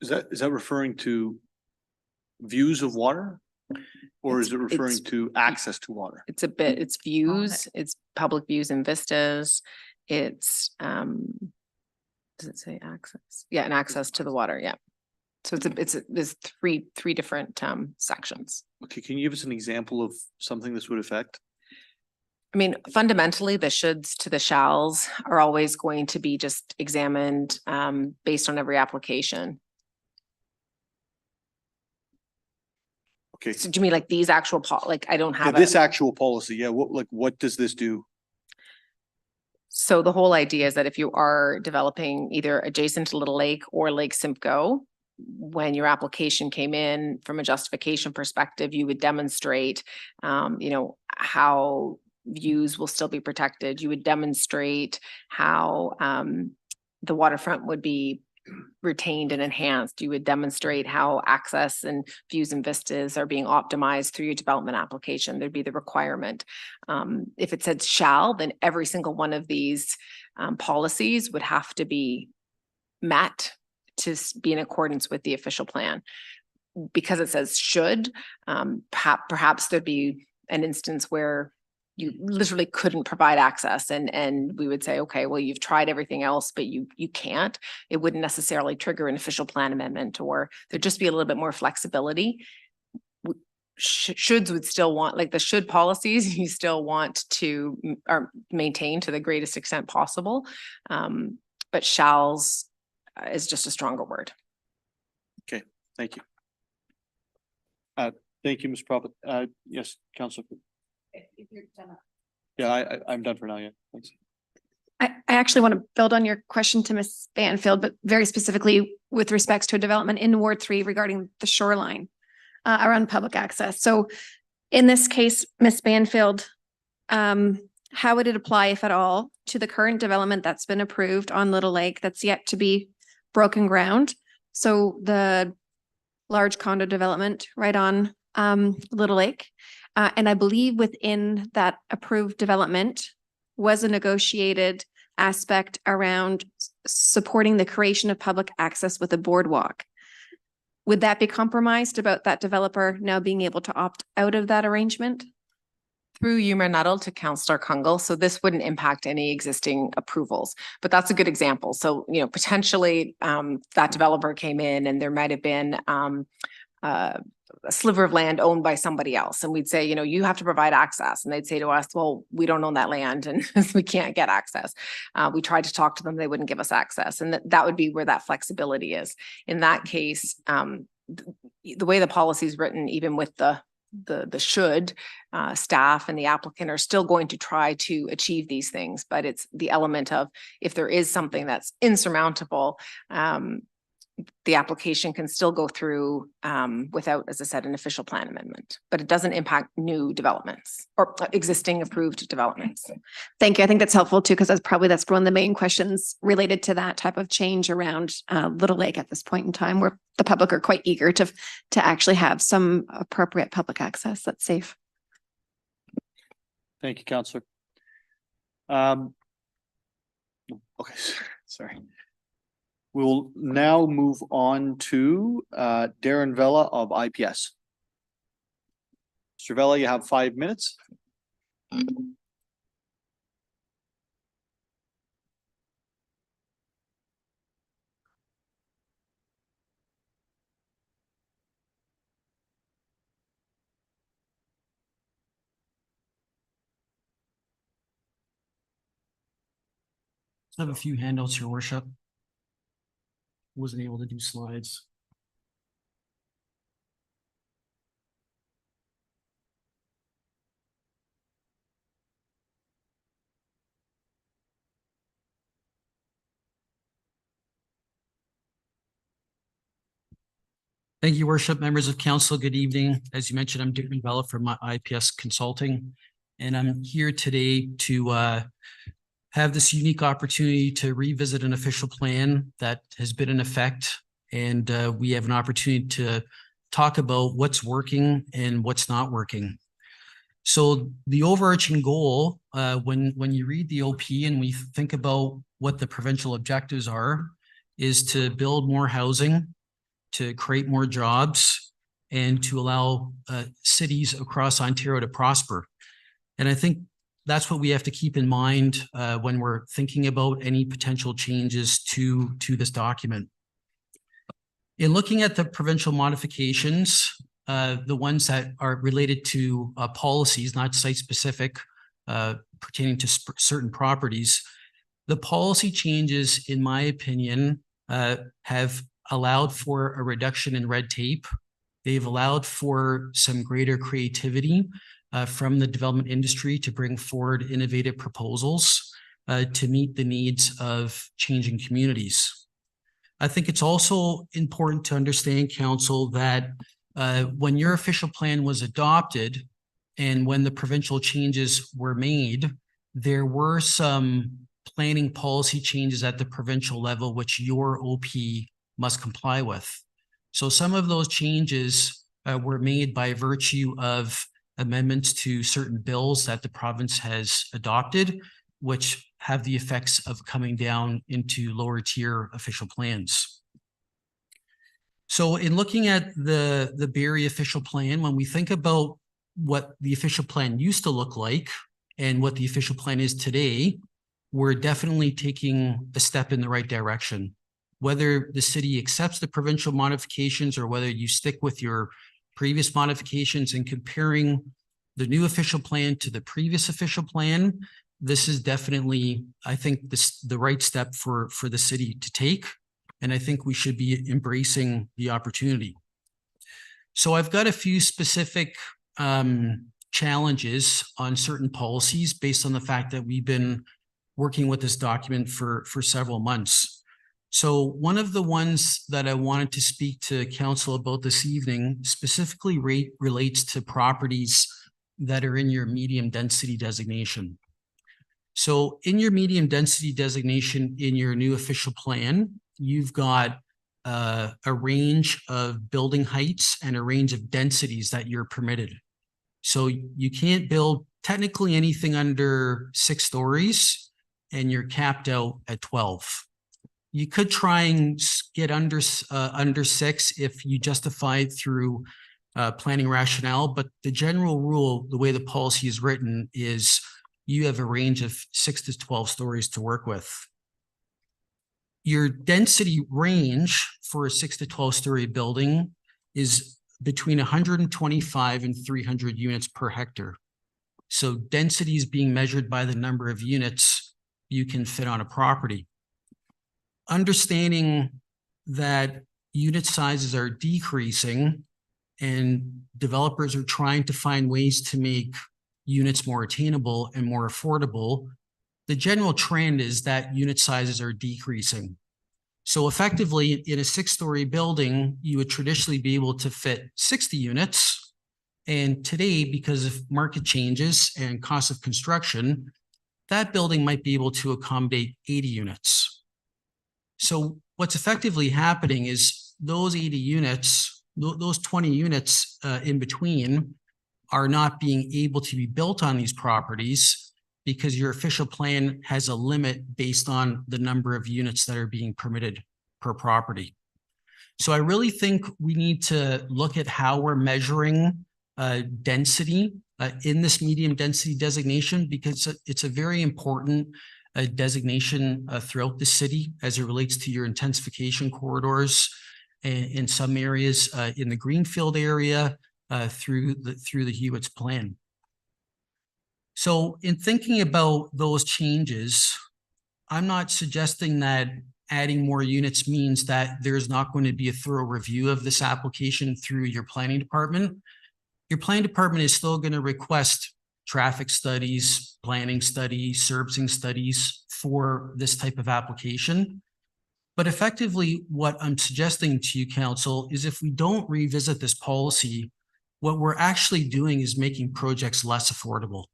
Is that referring to views of water? Or is it referring It's- to access to water? It's it's views, it's public views and vistas. It's, does it say access? Yeah, and access to the water, yeah. So there's three different sections. Okay, can you give us an example of something this would affect? I mean, fundamentally, the shoulds to the shalls are always going to be just examined based on every application. Okay, So do you mean like these actual like I don't yeah, have this it. actual policy, yeah, what does this do? So the whole idea is that if you are developing either adjacent to Little Lake or Lake Simcoe, when your application came in from a justification perspective, you would demonstrate, how views will still be protected. You would demonstrate how the waterfront would be retained and enhanced. You would demonstrate how access and views and vistas are being optimized through your development application. There'd be the requirement. If it said shall, then every single one of these policies would have to be met to be in accordance with the official plan. Because it says should, perhaps there'd be an instance where you literally couldn't provide access and we would say, okay, well, you've tried everything else, but you can't. It wouldn't necessarily trigger an official plan amendment, or there'd just be a little bit more flexibility. Shoulds would still want, like the should policies, you still want to maintain to the greatest extent possible. But shalls is just a stronger word. Thank you. Thank you, Ms. Prophet. Yes, Councilor. Yeah, I'm done for now, yeah, thanks. I actually want to build on your question to Ms. Banfield, but very specifically with respects to a development in Ward 3 regarding the shoreline around public access. So in this case, Ms. Banfield, how would it apply, if at all, to the current development that's been approved on Little Lake that's yet to be broken ground? So the large condo development right on Little Lake. And I believe within that approved development was a negotiated aspect around supporting the creation of public access with a boardwalk. Would that be compromised about that developer now being able to opt out of that arrangement? Through UMayor Nuttall to Councillor Kungle. So this wouldn't impact any existing approvals, but that's a good example. So, potentially that developer came in and there might have been a sliver of land owned by somebody else. And we'd say, you have to provide access. And they'd say to us, well, we don't own that land and we can't get access. We tried to talk to them, they wouldn't give us access. And that would be where that flexibility is. In that case, the way the policy is written, even with the should, staff and the applicant are still going to try to achieve these things, but it's the element of if there is something that's insurmountable, the application can still go through without, as I said, an official plan amendment, but it doesn't impact new developments or existing approved developments. Thank you. I think that's helpful too, because that's one of the main questions related to that type of change around Little Lake at this point in time, where the public are quite eager to actually have some appropriate public access that's safe. Thank you, Councillor. Okay, sorry. We'll now move on to Darren Vella of IPS. Mr. Vella, you have 5 minutes. I have a few handouts, Your Worship. Wasn't able to do slides. Thank you, Worship, members of council. Good evening. As you mentioned, I'm Darren Vella from my IPS Consulting. And I'm here today to have this unique opportunity to revisit an official plan that has been in effect. And we have an opportunity to talk about what's working and what's not working. So the overarching goal, when you read the OP and we think about what the provincial objectives are, is to build more housing, to create more jobs, and to allow cities across Ontario to prosper. And I think that's what we have to keep in mind when we're thinking about any potential changes to this document. In looking at the provincial modifications, the ones that are related to policies, not site-specific, pertaining to certain properties, the policy changes, in my opinion, have allowed for a reduction in red tape. They've allowed for some greater creativity from the development industry to bring forward innovative proposals to meet the needs of changing communities. I think it's also important to understand, Council, that when your official plan was adopted and when the provincial changes were made, there were some planning policy changes at the provincial level which your OP must comply with. So some of those changes were made by virtue of amendments to certain bills that the province has adopted, which have the effects of coming down into lower tier official plans. So in looking at the Barrie official plan, when we think about what the official plan used to look like and what the official plan is today, we're definitely taking a step in the right direction. Whether the city accepts the provincial modifications or whether you stick with your previous modifications and comparing the new official plan to the previous official plan, this is definitely, I think, the right step for the city to take. And I think we should be embracing the opportunity. So I've got a few specific challenges on certain policies based on the fact that we've been working with this document for several months. So one of the ones that I wanted to speak to Council about this evening specifically relates to properties that are in your medium density designation. So in your medium density designation in your new official plan, you've got a range of building heights and a range of densities that you're permitted. So you can't build technically anything under 6 stories and you're capped out at 12. You could try and get under 6 if you justify it through planning rationale, but the general rule, the way the policy is written, is you have a range of 6 to 12 stories to work with. Your density range for a 6 to 12 story building is between 125 and 300 units per hectare. So density is being measured by the number of units you can fit on a property. Understanding that unit sizes are decreasing and developers are trying to find ways to make units more attainable and more affordable, the general trend is that unit sizes are decreasing. So effectively, in a 6-story building, you would traditionally be able to fit 60 units. And today, because of market changes and cost of construction, that building might be able to accommodate 80 units. So what's effectively happening is those 80 units, those 20 units in between are not being able to be built on these properties because your official plan has a limit based on the number of units that are being permitted per property. So I really think we need to look at how we're measuring density in this medium density designation, because it's a very important designation throughout the city as it relates to your intensification corridors and in some areas in the Greenfield area through the Hewitt's plan. So in thinking about those changes, I'm not suggesting that adding more units means that there's not going to be a thorough review of this application through your planning department. Your planning department is still going to request traffic studies, planning studies, servicing studies for this type of application. But effectively, what I'm suggesting to you, Council, is if we don't revisit this policy, what we're actually doing is making projects less affordable.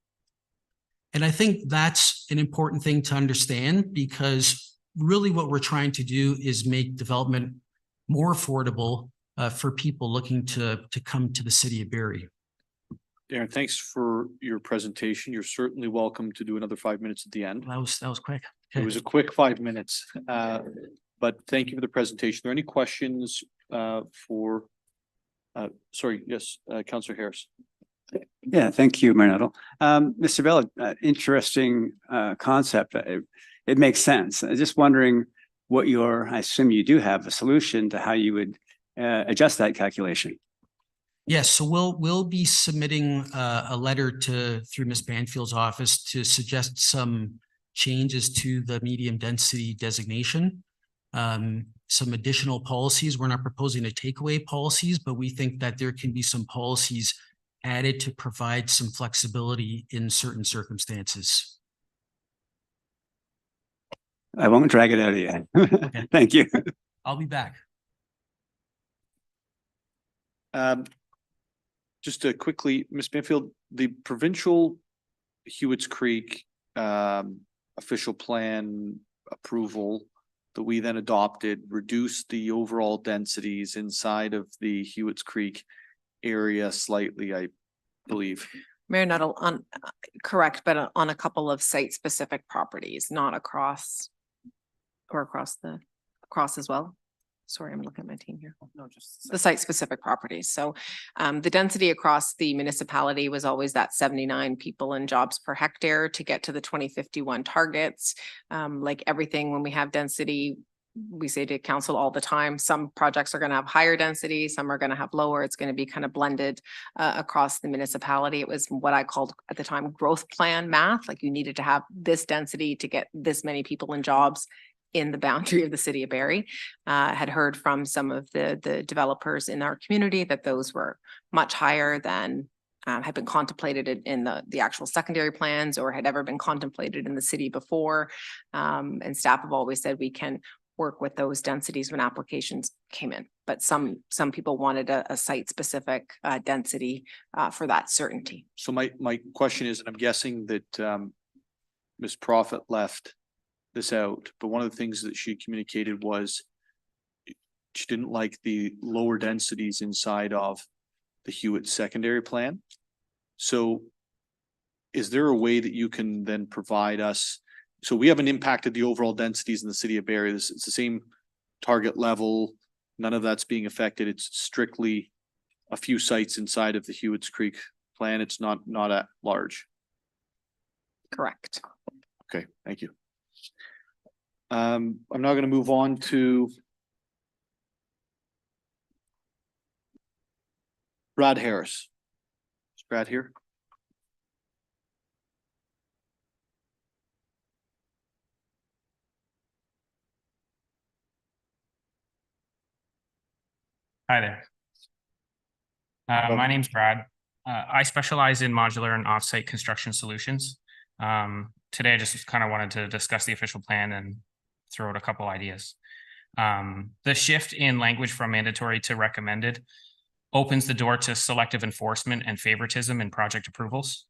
And I think that's an important thing to understand, because really what we're trying to do is make development more affordable for people looking to come to the city of Barrie. Darren, thanks for your presentation. You're certainly welcome to do another 5 minutes at the end. That was quick. It was a quick 5 minutes, but thank you for the presentation. Are there any questions for, sorry, yes, Councillor Harris. Yeah, thank you, Mayor Nuttall. Mr. Vella, interesting concept. It makes sense. I'm just wondering what I assume you do have a solution to how you would adjust that calculation. Yes, so we'll be submitting a letter through Ms. Banfield's office to suggest some changes to the medium density designation. Some additional policies. We're not proposing to take away policies, but we think that there can be some policies added to provide some flexibility in certain circumstances. I won't drag it out of you. Okay. Thank you. I'll be back. Just to quickly, Ms. Banfield, the provincial Hewitt's Creek official plan approval that we then adopted reduced the overall densities inside of the Hewitt's Creek area slightly, I believe. Mayor Nuttall, correct, but on a couple of site-specific properties, not across as well. Sorry, I'm looking at my team here. No, just the site-specific properties. So the density across the municipality was always that 79 people and jobs per hectare to get to the 2051 targets. Like everything, when we have density, we say to council all the time, some projects are going to have higher density, some are going to have lower. It's going to be kind of blended across the municipality. It was what I called at the time growth plan math. Like you needed to have this density to get this many people and jobs in the boundary of the city of Barrie. Had heard from some of the developers in our community that those were much higher than had been contemplated in the actual secondary plans or had ever been contemplated in the city before. And staff have always said we can work with those densities when applications came in. But some people wanted a site-specific density for that certainty. So my question is, and I'm guessing that Ms. Prophet left this out, but one of the things that she communicated was she didn't like the lower densities inside of the Hewitt secondary plan. So is there a way that you can then provide us? So we haven't impacted the overall densities in the city of Barrie. It's the same target level. None of that's being affected. It's strictly a few sites inside of the Hewitt's Creek plan. It's not at large. Correct. Okay, thank you. I'm now going to move on to Brad Harris. Is Brad here? Hi there. My name's Brad. I specialize in modular and offsite construction solutions. Today, I just kind of wanted to discuss the official plan and throw out a couple ideas. The shift in language from mandatory to recommended opens the door to selective enforcement and favoritism in project approvals.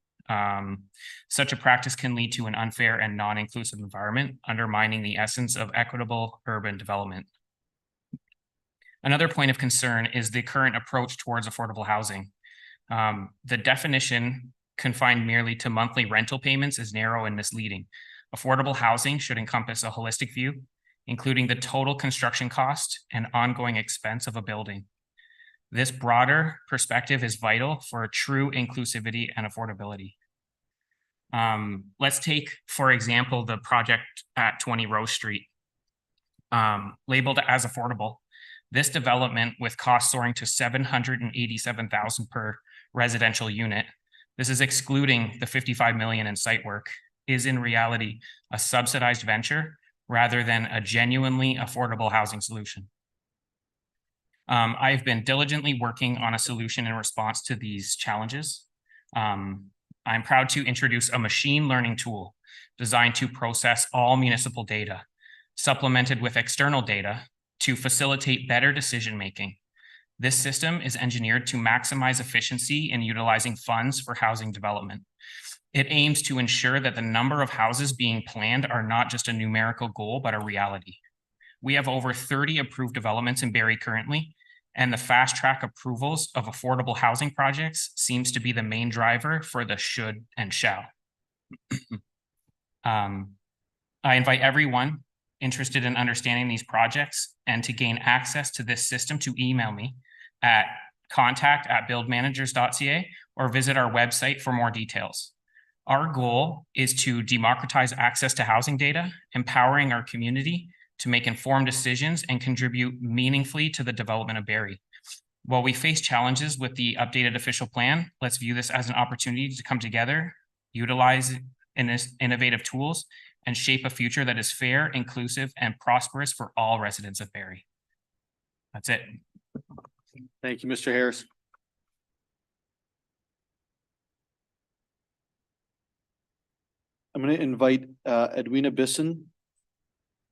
Such a practice can lead to an unfair and non-inclusive environment, undermining the essence of equitable urban development. Another point of concern is the current approach towards affordable housing. The definition confined merely to monthly rental payments is narrow and misleading. Affordable housing should encompass a holistic view, including the total construction cost and ongoing expense of a building. This broader perspective is vital for true inclusivity and affordability. Let's take, for example, the project at 20 Rose Street, labeled as affordable. This development, with costs soaring to $787,000 per residential unit, this is excluding the $55 million in site work, is in reality a subsidized venture rather than a genuinely affordable housing solution. I've been diligently working on a solution in response to these challenges. I'm proud to introduce a machine learning tool designed to process all municipal data, supplemented with external data to facilitate better decision-making. This system is engineered to maximize efficiency in utilizing funds for housing development. It aims to ensure that the number of houses being planned are not just a numerical goal, but a reality. We have over 30 approved developments in Barrie currently, and the fast track approvals of affordable housing projects seems to be the main driver for the should and shall. I invite everyone interested in understanding these projects and to gain access to this system to email me at contact@buildmanagers.ca or visit our website for more details. Our goal is to democratize access to housing data, empowering our community to make informed decisions and contribute meaningfully to the development of Barrie. While we face challenges with the updated official plan, let's view this as an opportunity to come together, utilize innovative tools, and shape a future that is fair, inclusive, and prosperous for all residents of Barrie. That's it. Thank you, Mr. Harris. I'm going to invite Edwina Bisson,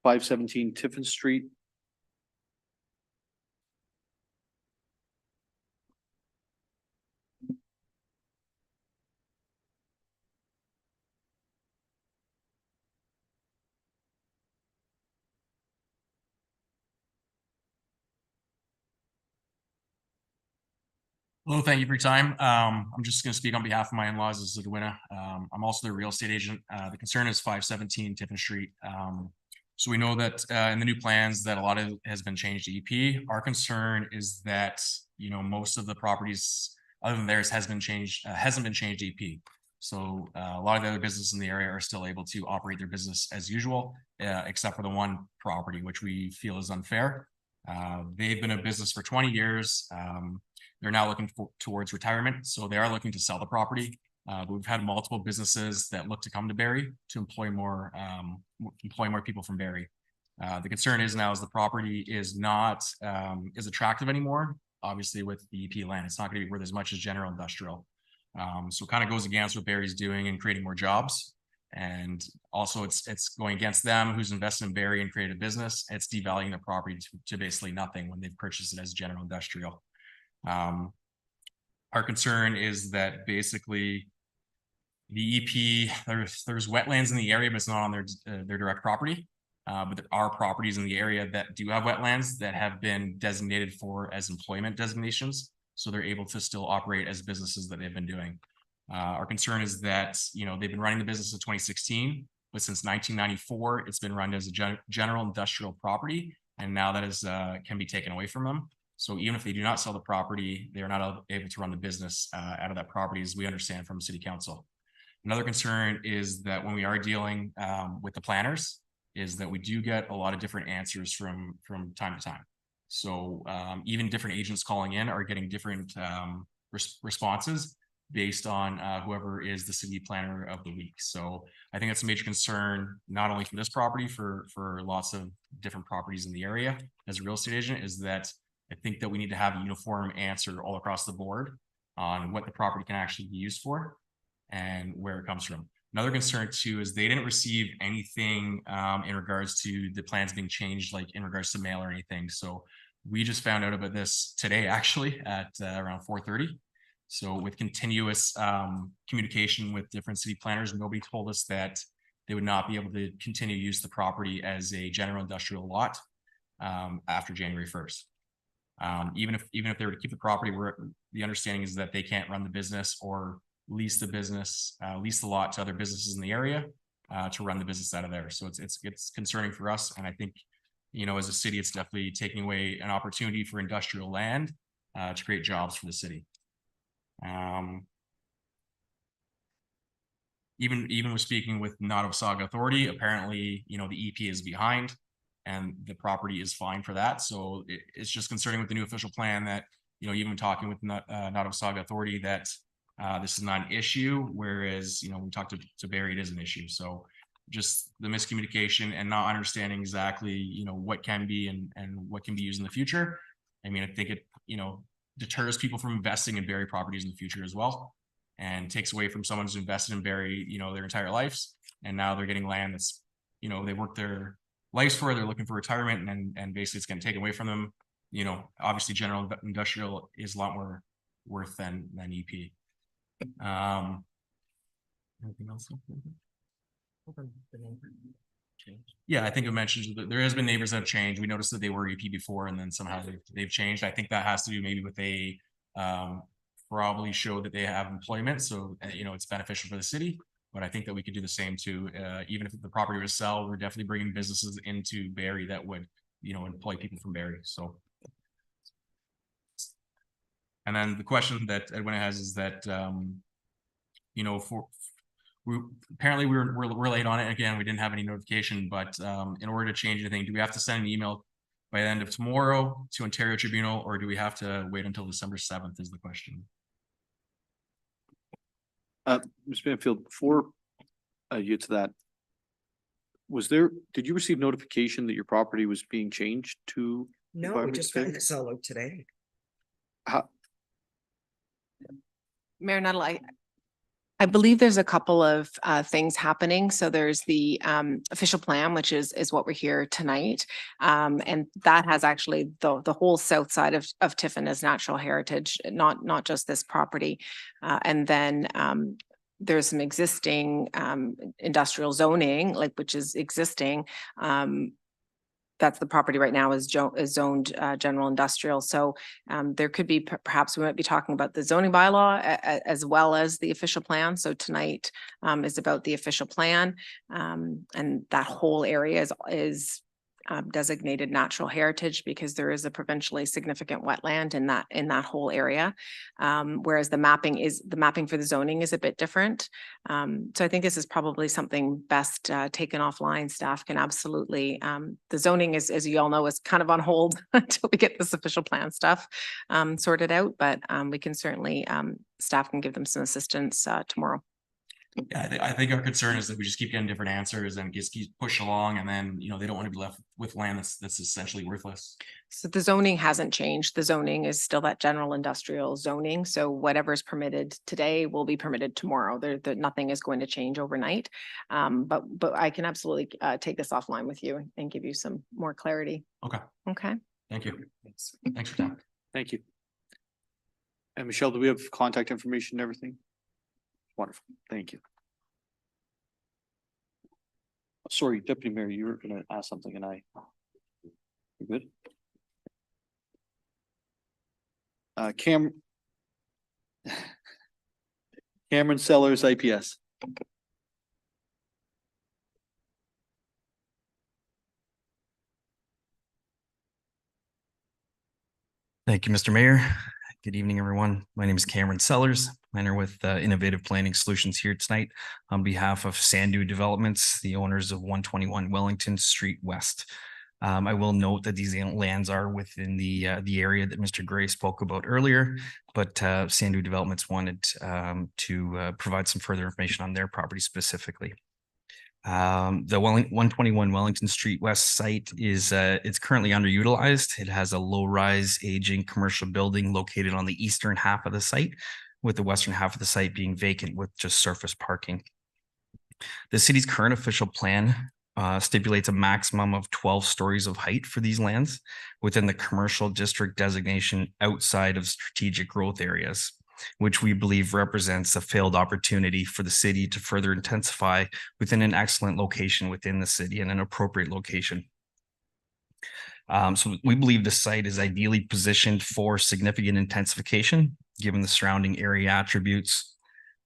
517 Tiffin Street. Hello, thank you for your time. I'm just going to speak on behalf of my in-laws. This is Edwina. I'm also the real estate agent. The concern is 517 Tiffin Street. So we know that in the new plans that a lot of it has been changed to EP. Our concern is that, you know, most of the properties other than theirs hasn't been changed to EP. So a lot of the other businesses in the area are still able to operate their business as usual, except for the one property, which we feel is unfair. They've been in business for 20 years. They're now looking towards retirement, so they are looking to sell the property. But we've had multiple businesses that look to come to Barrie to employ more people from Barrie. The concern is now is the property is not as attractive anymore. Obviously, with the EP land, it's not going to be worth as much as general industrial. So it kind of goes against what Barrie's doing and creating more jobs. And also it's going against them who's invested in Barrie and created a business. It's devaluing the property to basically nothing when they've purchased it as general industrial. Our concern is that basically the EP, there's wetlands in the area, but it's not on their direct property. But there are properties in the area that do have wetlands that have been designated as employment designations. So they're able to still operate as businesses that they've been doing. Our concern is that, you know, they've been running the business in 2016, but since 1994, it's been run as a general industrial property. And now that is can be taken away from them. So even if they do not sell the property, they are not able to run the business out of that property, as we understand from City Council. Another concern is that when we are dealing with the planners, is that we do get a lot of different answers from time to time. So even different agents calling in are getting different responses based on whoever is the city planner of the week. So I think that's a major concern, not only for this property, for lots of different properties in the area. As a real estate agent, is that I think that we need to have a uniform answer all across the board on what the property can actually be used for and where it comes from. Another concern too is they didn't receive anything in regards to the plans being changed, like in regards to mail or anything. So we just found out about this today, actually, at around 4:30. So with continuous communication with different city planners, nobody told us that they would not be able to continue to use the property as a general industrial lot after January 1st. Even if they were to keep the property, the understanding is that they can't run the business or lease the lot to other businesses in the area to run the business out of there. So it's concerning for us, and I think, you know, as a city, it's definitely taking away an opportunity for industrial land to create jobs for the city. Even with speaking with Nottawasaga Authority, apparently, you know, the EP is behind and the property is fine for that. So it's just concerning with the new official plan that, you know, even talking with Nottawasaga Authority that this is not an issue, whereas, you know, when we talk to Barrie, it is an issue. So just the miscommunication and not understanding exactly, you know, what can be and what can be used in the future. I mean, I think it, you know, deters people from investing in Barrie properties in the future as well, and takes away from someone who's invested in Barrie, you know, their entire lives. And now they're getting land that's, you know, they worked their lives for, they're looking for retirement, and basically it's going to take away from them. You know, obviously general industrial is a lot more worth than EP. Anything else? Yeah, I think it mentions that there has been neighbors that have changed. We noticed that they were EP before and then somehow they've changed. I think that has to do maybe with a probably show that they have employment. So, it's beneficial for the city, but I think that we could do the same too. Even if the property was sell, we're definitely bringing businesses into Barrie that would, employ people from Barrie. So. And then the question that Edwina has is that, apparently we're late on it. Again, we didn't have any notification, but in order to change anything, do we have to send an email by the end of tomorrow to Ontario Tribunal, or do we have to wait until December 7th is the question. Ms. Banfield, before you get to that, did you receive notification that your property was being changed to? No, we just found this all out today. Mayor Nuttall, I believe there's a couple of things happening. So there's the official plan, which is what we're here tonight. And that has actually the whole south side of Tiffin as natural heritage, not just this property. And then there's some existing industrial zoning, which is existing. That's the property right now is zoned general industrial. So there could be, perhaps we might be talking about the zoning bylaw as well as the official plan. So tonight is about the official plan, and that whole area is designated natural heritage because there is a provincially significant wetland in that whole area. Whereas the mapping for the zoning is a bit different. So I think this is probably something best taken offline. Staff can absolutely, the zoning is, as you all know, is kind of on hold until we get this official plan stuff sorted out, but we can certainly, staff can give them some assistance tomorrow. Yeah, I think our concern is that we just keep getting different answers and just keep pushing along, and then they don't want to be left with land that's essentially worthless. So the zoning hasn't changed. The zoning is still that general industrial zoning. So whatever is permitted today will be permitted tomorrow. Nothing is going to change overnight. But I can absolutely take this offline with you and give you some more clarity. Okay. Okay. Thank you. Thanks for your time. Thank you. And Michelle, do we have contact information and everything? Wonderful. Thank you. Sorry, Deputy Mayor, you were going to ask something and you good? Cameron Sellers, IPS. Thank you, Mr. Mayor. Good evening, everyone. My name is Cameron Sellers, planner with Innovative Planning Solutions here tonight on behalf of Sandu Developments, the owners of 121 Wellington Street West. I will note that these lands are within the area that Mr. Gray spoke about earlier, but Sandu Developments wanted to provide some further information on their property specifically. The 121 Wellington Street West site is it's currently underutilized. It has a low-rise aging commercial building located on the eastern half of the site, with the western half of the site being vacant with just surface parking. The city's current official plan stipulates a maximum of 12 stories of height for these lands within the commercial district designation outside of strategic growth areas, which we believe represents a failed opportunity for the city to further intensify within an excellent location within the city and an appropriate location. So we believe the site is ideally positioned for significant intensification, given the surrounding area attributes.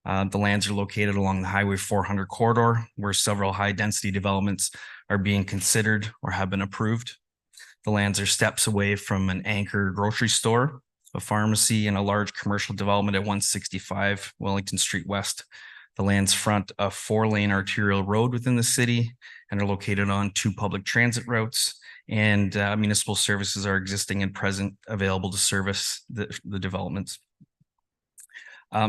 The lands are located along the Highway 400 corridor, where several high-density developments are being considered or have been approved. The lands are steps away from an anchor grocery store, a pharmacy, and a large commercial development at 165 Wellington Street West. The lands front a 4-lane arterial road within the city and are located on 2 public transit routes, and municipal services are existing and present available to service the developments.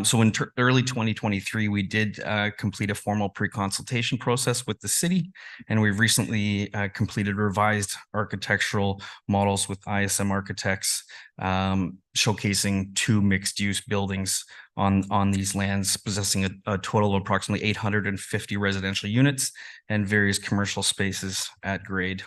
So in early 2023, we did complete a formal pre-consultation process with the city, and we've recently completed revised architectural models with ISM Architects, showcasing 2 mixed-use buildings on these lands, possessing a total of approximately 850 residential units and various commercial spaces at grade.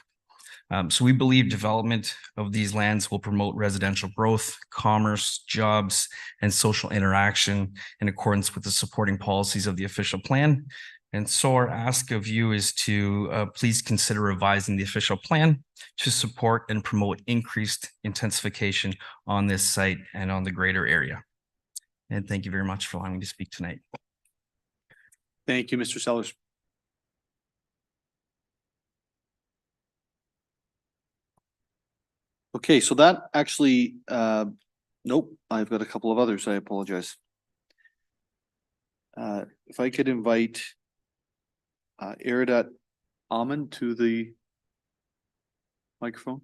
So we believe development of these lands will promote residential growth, commerce, jobs, and social interaction in accordance with the supporting policies of the official plan. And so our ask of you is to please consider revising the official plan to support and promote increased intensification on this site and on the greater area. And thank you very much for allowing me to speak tonight. Thank you, Mr. Sellers. Okay, so that actually, nope, I've got a couple of others. I apologize. If I could invite Iridat Aman to the microphone.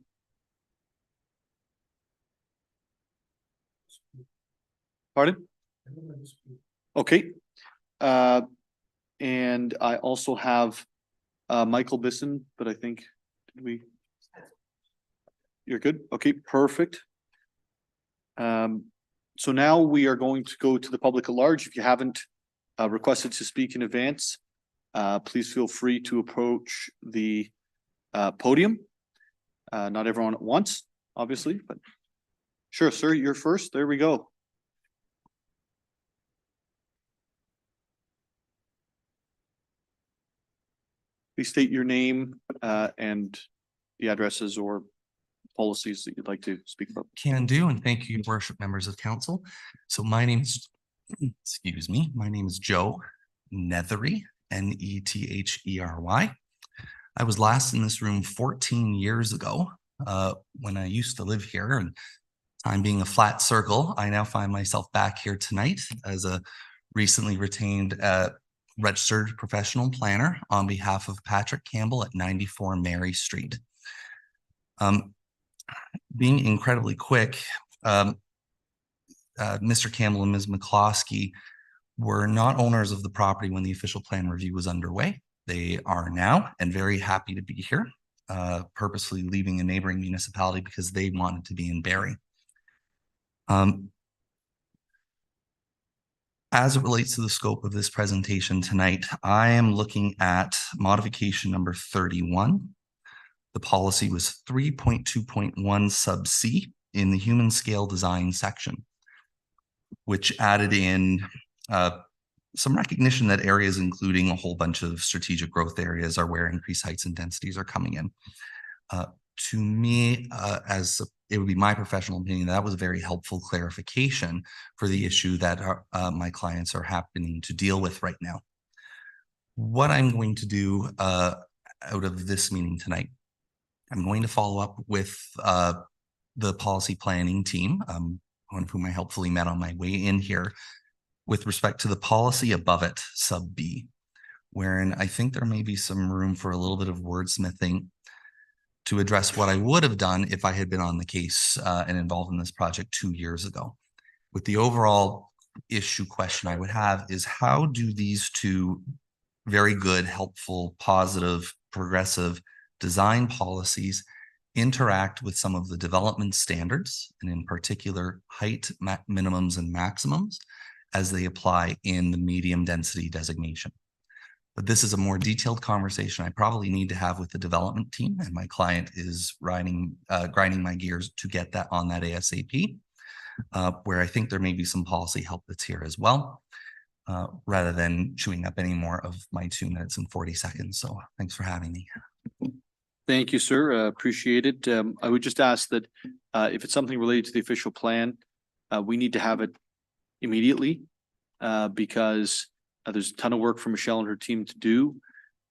Pardon? Okay. And I also have Michael Bisson, but I think, did we? You're good? Okay, perfect. So now we are going to go to the public at large. If you haven't requested to speak in advance, please feel free to approach the podium. Not everyone at once, obviously, but sure, sir, you're first. There we go. Please state your name and the addresses or policies that you'd like to speak about. Can do, and thank you, worship members of council. So my name's, excuse me, my name is Joe Nethery, Nethery. I was last in this room 14 years ago when I used to live here, and time being a flat circle, I now find myself back here tonight as a recently retained registered professional planner on behalf of Patrick Campbell at 94 Mary Street. Being incredibly quick, Mr. Campbell and Ms. McCloskey were not owners of the property when the official plan review was underway. They are now, and very happy to be here, purposely leaving a neighboring municipality because they wanted to be in Barrie. As it relates to the scope of this presentation tonight, I am looking at modification number 31. The policy was 3.2.1 sub C in the human scale design section, which added in some recognition that areas including a whole bunch of strategic growth areas are where increased heights and densities are coming in. To me, as it would be my professional opinion, that was a very helpful clarification for the issue that my clients are happening to deal with right now. What I'm going to do out of this meeting tonight, I'm going to follow up with the policy planning team, one of whom I helpfully met on my way in here, with respect to the policy above it, sub B, wherein I think there may be some room for a little bit of wordsmithing to address what I would have done if I had been on the case and involved in this project 2 years ago. With the overall issue question I would have is, how do these two very good, helpful, positive, progressive design policies interact with some of the development standards, and in particular height minimums and maximums, as they apply in the medium density designation? But this is a more detailed conversation I probably need to have with the development team, and my client is grinding my gears to get that on that ASAP, where I think there may be some policy help that's here as well, rather than chewing up any more of my 2 minutes and 40 seconds. So thanks for having me. Thank you, sir. Appreciate it. I would just ask that if it's something related to the official plan, we need to have it immediately because there's a ton of work for Michelle and her team to do.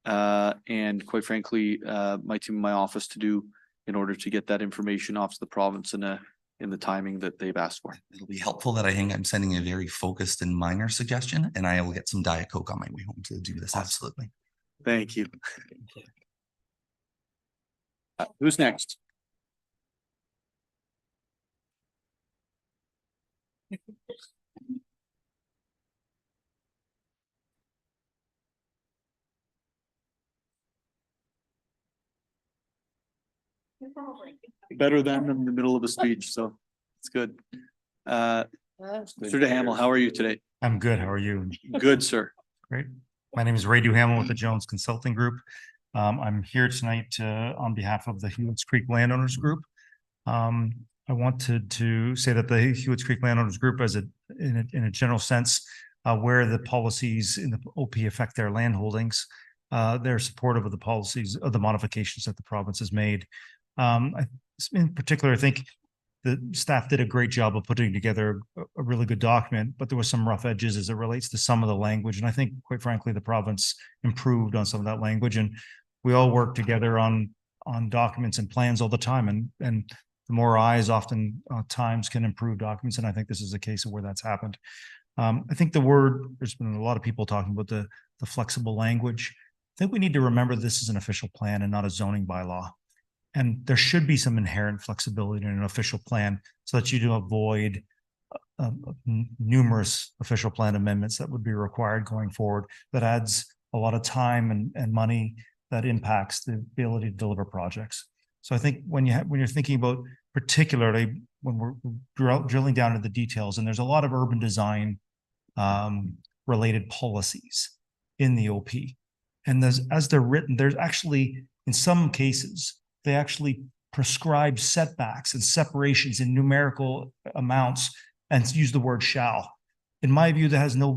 And quite frankly, my team in my office to do in order to get that information off to the province in the timing that they've asked for. It'll be helpful that I think I'm sending a very focused and minor suggestion, and I will get some Diet Coke on my way home to do this. Absolutely. Thank you. Who's next? Better than in the middle of a speech, so it's good. Mr. DeHamel, how are you today? I'm good. How are you? Good, sir. Great. My name is Ray Duhamel with the Jones Consulting Group. I'm here tonight on behalf of the Hewitt's Creek Landowners Group. I wanted to say that the Hewitt's Creek Landowners Group, in a general sense, where the policies in the OP affect their land holdings, they're supportive of the policies of the modifications that the province has made. In particular, I think the staff did a great job of putting together a really good document, but there was some rough edges as it relates to some of the language. And I think, quite frankly, the province improved on some of that language, and we all work together on documents and plans all the time. And the more eyes often times can improve documents. And I think this is a case of where that's happened. I think there's been a lot of people talking about the flexible language. I think we need to remember this is an official plan and not a zoning bylaw. And there should be some inherent flexibility in an official plan so that you do avoid numerous official plan amendments that would be required going forward. That adds a lot of time and money that impacts the ability to deliver projects. So I think when you're thinking about, particularly when we're drilling down into the details, and there's a lot of urban design related policies in the OP, and as they're written, there's actually, in some cases, they actually prescribe setbacks and separations in numerical amounts and use the word shall. In my view, that has no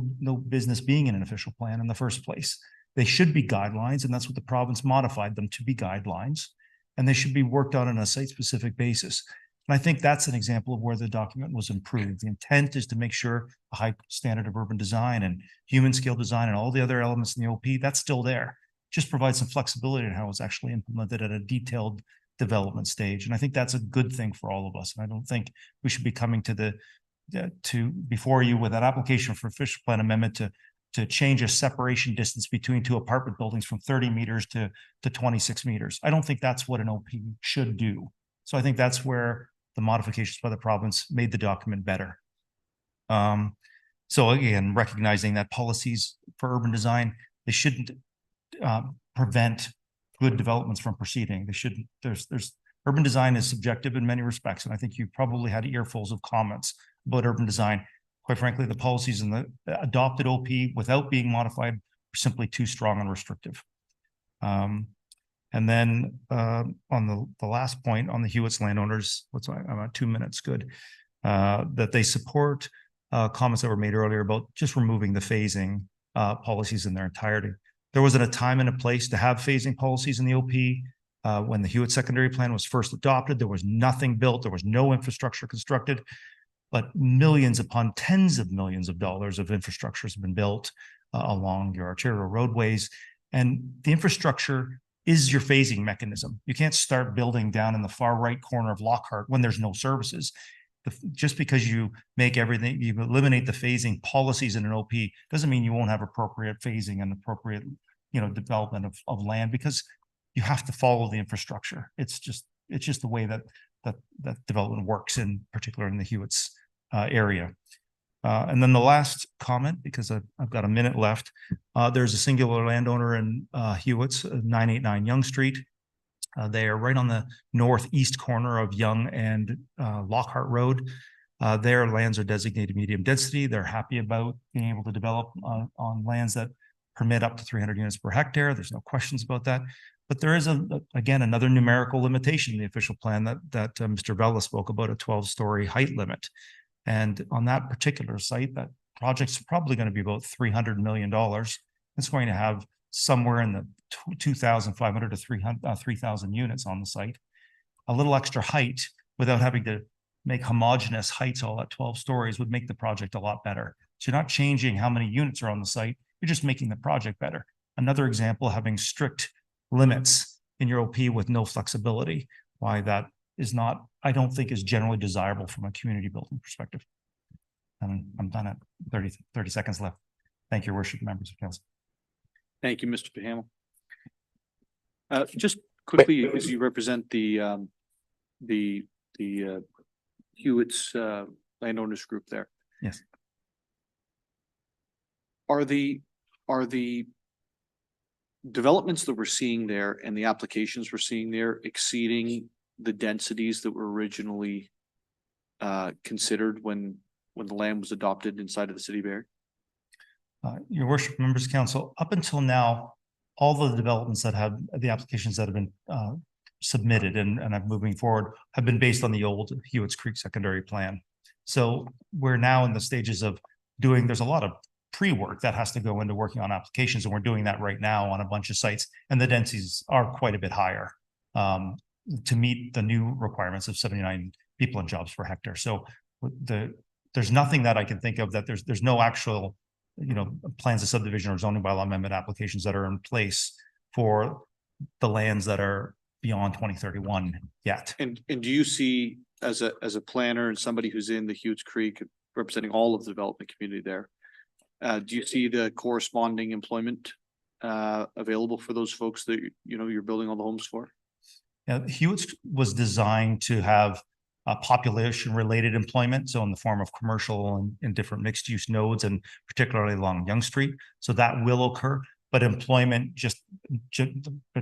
business being in an official plan in the first place. They should be guidelines, and that's what the province modified them to be, guidelines, and they should be worked on a site-specific basis. And I think that's an example of where the document was improved. The intent is to make sure a high standard of urban design and human scale design and all the other elements in the OP, that's still there. Just provide some flexibility in how it's actually implemented at a detailed development stage. And I think that's a good thing for all of us. And I don't think we should be coming before you with that application for official plan amendment to change a separation distance between two apartment buildings from 30 meters to 26 meters. I don't think that's what an OP should do. So I think that's where the modifications by the province made the document better. So again, recognizing that policies for urban design, they shouldn't prevent good developments from proceeding. They shouldn't. There's urban design is subjective in many respects, and I think you probably had earfuls of comments about urban design. Quite frankly, the policies in the adopted OP without being modified are simply too strong and restrictive. And then on the last point on the Hewitt's landowners, I'm at 2 minutes, good, that they support comments that were made earlier about just removing the phasing policies in their entirety. There wasn't a time and a place to have phasing policies in the OP. When the Hewitt secondary plan was first adopted, there was nothing built. There was no infrastructure constructed, but millions upon tens of millions of dollars of infrastructure has been built along your arterial roadways. And the infrastructure is your phasing mechanism. You can't start building down in the far right corner of Lockhart when there's no services. Just because you make everything, you eliminate the phasing policies in an OP doesn't mean you won't have appropriate phasing and appropriate, development of land, because you have to follow the infrastructure. It's just the way that development works, in particular in the Hewitt's area. And then the last comment, because I've got a minute left, there's a singular landowner in Hewitt's, 989 Yonge Street. They are right on the northeast corner of Yonge and Lockhart Road. Their lands are designated medium density. They're happy about being able to develop on lands that permit up to 300 units per hectare. There's no questions about that. But there is, again, another numerical limitation in the official plan that Mr. Vella spoke about, a 12-story height limit. And on that particular site, that project's probably going to be about $300 million. It's going to have somewhere in the 2,500 to 3,000 units on the site. A little extra height without having to make homogeneous heights all at 12 stories would make the project a lot better. So you're not changing how many units are on the site, you're just making the project better. Another example, having strict limits in your OP with no flexibility, why that is not, I don't think, is generally desirable from a community building perspective. And I'm done at 30 seconds left. Thank you, worship, members of council. Thank you, Mr. Pahamo. Just quickly, as you represent the Hewitt's landowners group there. Yes. Are the developments that we're seeing there and the applications we're seeing there exceeding the densities that were originally considered when the land was adopted inside of the city of Barrie? Your worship, members of council, up until now, all the developments that have, the applications that have been submitted and I'm moving forward have been based on the old Hewitt's Creek secondary plan. So we're now in the stages of doing, there's a lot of pre-work that has to go into working on applications, and we're doing that right now on a bunch of sites, and the densities are quite a bit higher to meet the new requirements of 79 people and jobs per hectare. So there's nothing that I can think of that there's no actual, you know, plans of subdivision or zoning bylaw amendment applications that are in place for the lands that are beyond 2031 yet. And do you see as a planner and somebody who's in the Hughes Creek representing all of the development community there, do you see the corresponding employment available for those folks that you're building all the homes for? Yeah, Hewitt's was designed to have population related employment, so in the form of commercial and different mixed use nodes, and particularly along Yonge Street. So that will occur, but employment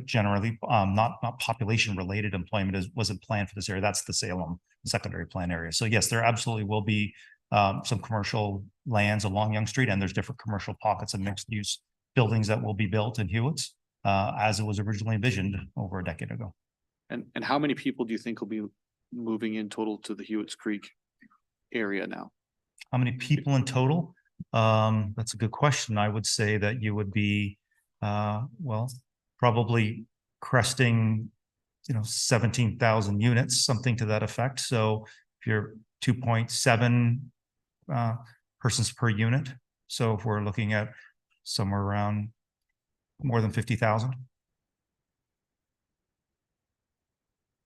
generally not population related employment wasn't planned for this area. That's the Salem secondary plan area. So yes, there absolutely will be some commercial lands along Yonge Street, and there's different commercial pockets of mixed use buildings that will be built in Hewitt's as it was originally envisioned over a decade ago. And how many people do you think will be moving in total to the Hewitt's Creek area now? How many people in total? That's a good question. I would say that you would be, well, probably cresting, 17,000 units, something to that effect. So if you're 2.7 persons per unit. So if we're looking at somewhere around more than 50,000.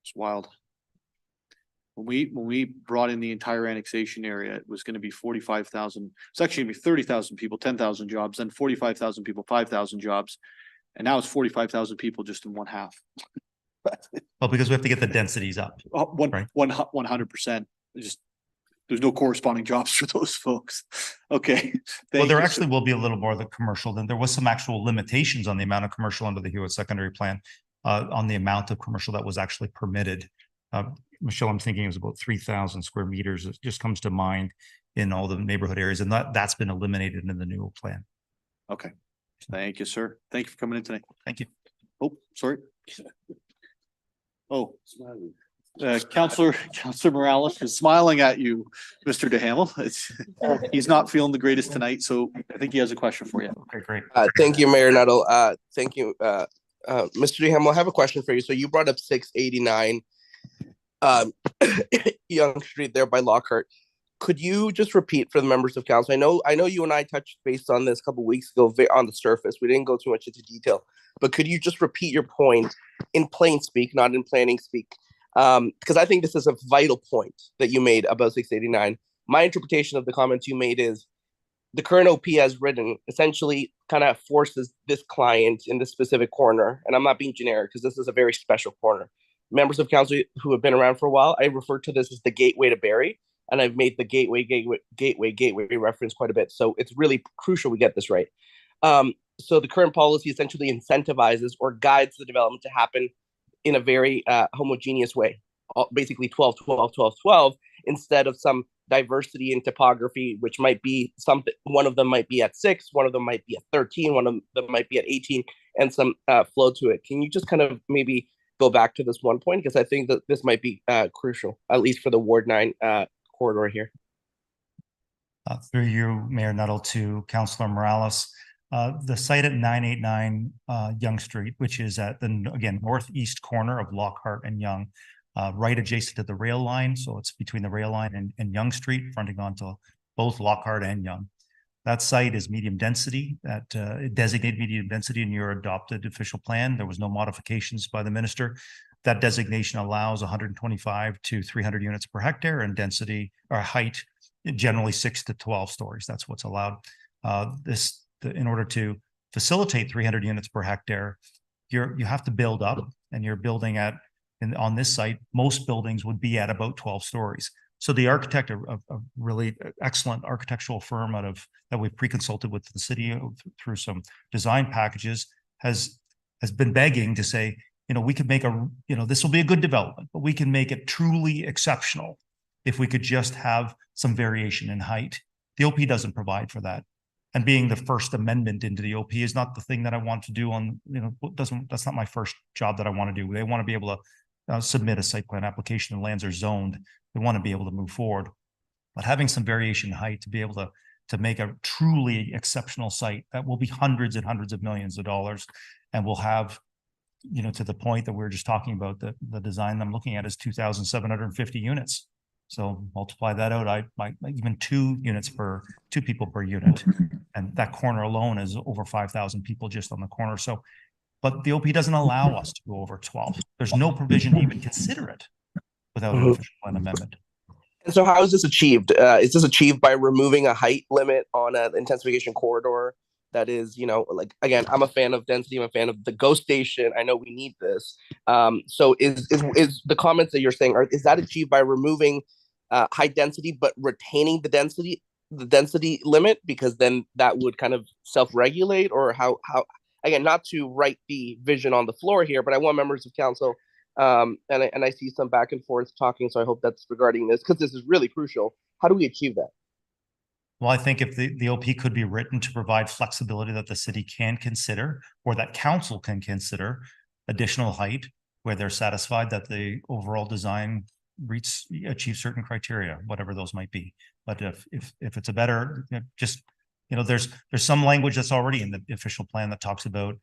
It's wild. When we brought in the entire annexation area, it was going to be 45,000. It's actually going to be 30,000 people, 10,000 jobs, then 45,000 people, 5,000 jobs. And now it's 45,000 people just in one half. Well, because we have to get the densities up. 100%. There's no corresponding jobs for those folks. Okay. Well, there actually will be a little more of the commercial. Then there was some actual limitations on the amount of commercial under the Hewitt secondary plan, on the amount of commercial that was actually permitted. Michelle, I'm thinking it was about 3,000 square meters. It just comes to mind in all the neighborhood areas, and that's been eliminated in the new plan. Okay. Thank you, sir. Thank you for coming in tonight. Thank you. Oh, sorry. Oh, Councillor Morales is smiling at you, Mr. DeHamel. He's not feeling the greatest tonight, so I think he has a question for you. Okay, great. Thank you, Mayor Nuttall. Thank you, Mr. DeHamel. I have a question for you. So you brought up 689 Yonge Street there by Lockhart. Could you just repeat for the members of council? I know you and I touched base on this a couple of weeks ago on the surface. We didn't go too much into detail, but could you just repeat your point in plain speak, not in planning speak? Because I think this is a vital point that you made about 689. My interpretation of the comments you made is the current OP as written essentially kind of forces this client in this specific corner. And I'm not being generic because this is a very special corner. Members of council who have been around for a while, I refer to this as the gateway to Barrie. And I've made the gateway reference quite a bit. So it's really crucial we get this right. So the current policy essentially incentivizes or guides the development to happen in a very homogeneous way, basically 12, 12, 12, 12, instead of some diversity in topography, which might be something, one of them might be at 6, one of them might be at 13, one of them might be at 18, and some flow to it. Can you just kind of maybe go back to this one point? Because I think that this might be crucial, at least for the Ward 9 corridor here. Through you, Mayor Nuttall, to Councillor Morales. The site at 989 Yonge Street, which is at the, again, northeast corner of Lockhart and Yonge, right adjacent to the rail line. So it's between the rail line and Yonge Street, fronting onto both Lockhart and Yonge. That site is medium density, that designated medium density in your adopted official plan. There was no modifications by the minister. That designation allows 125 to 300 units per hectare, and density or height generally 6 to 12 stories. That's what's allowed. In order to facilitate 300 units per hectare, you have to build up, and you're building on this site, most buildings would be at about 12 stories. So the architect, a really excellent architectural firm that we've pre-consulted with the city through some design packages, has been begging to say, we could make this will be a good development, but we can make it truly exceptional if we could just have some variation in height. The OP doesn't provide for that. And being the first amendment into the OP is not the thing that I want to do on, that's not my first job that I want to do. They want to be able to submit a site plan application and lands are zoned. They want to be able to move forward. But having some variation in height to be able to make a truly exceptional site that will be hundreds and hundreds of millions of dollars and will have, to the point that we were just talking about, the design I'm looking at is 2,750 units. So multiply that out, I might even 2 people per unit. And that corner alone is over 5,000 people just on the corner. So, but the OP doesn't allow us to go over 12. There's no provision to even consider it without an official plan amendment. And so how is this achieved? Is this achieved by removing a height limit on an intensification corridor? That is, like, again, I'm a fan of density. I'm a fan of the GO station. I know we need this. So is the comments that you're saying, is that achieved by removing high density, but retaining the density limit? Because then that would kind of self-regulate, or how, again, not to write the vision on the floor here, but I want members of council, and I see some back and forth talking. So I hope that's regarding this, because this is really crucial. How do we achieve that? Well, I think if the OP could be written to provide flexibility that the city can consider, or that council can consider additional height where they're satisfied that the overall design achieves certain criteria, whatever those might be. But if it's a better, there's some language that's already in the official plan that talks about,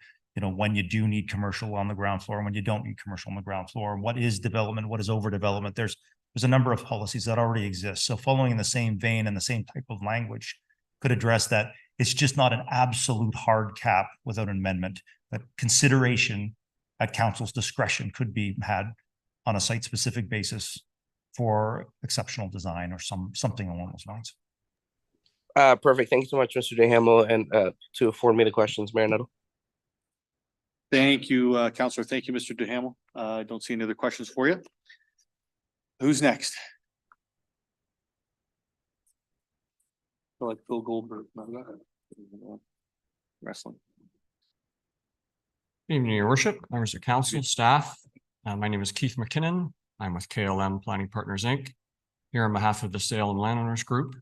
when you do need commercial on the ground floor and when you don't need commercial on the ground floor, what is development, what is overdevelopment. There's a number of policies that already exist. So following in the same vein and the same type of language could address that. It's just not an absolute hard cap without an amendment, but consideration at council's discretion could be had on a site-specific basis for exceptional design or something along those lines. Perfect. Thank you so much, Mr. Duhamel, and to afford me the questions, Mayor Nuttall. Thank you, Councillor. Thank you, Mr. Duhamel. I don't see any other questions for you. Who's next? Like Phil Goldberg. Wrestling. Good evening, Your Worship, members of council, staff. My name is Keith McKinnon. I'm with KLM Planning Partners, Inc. Here on behalf of the Salem Landowners Group.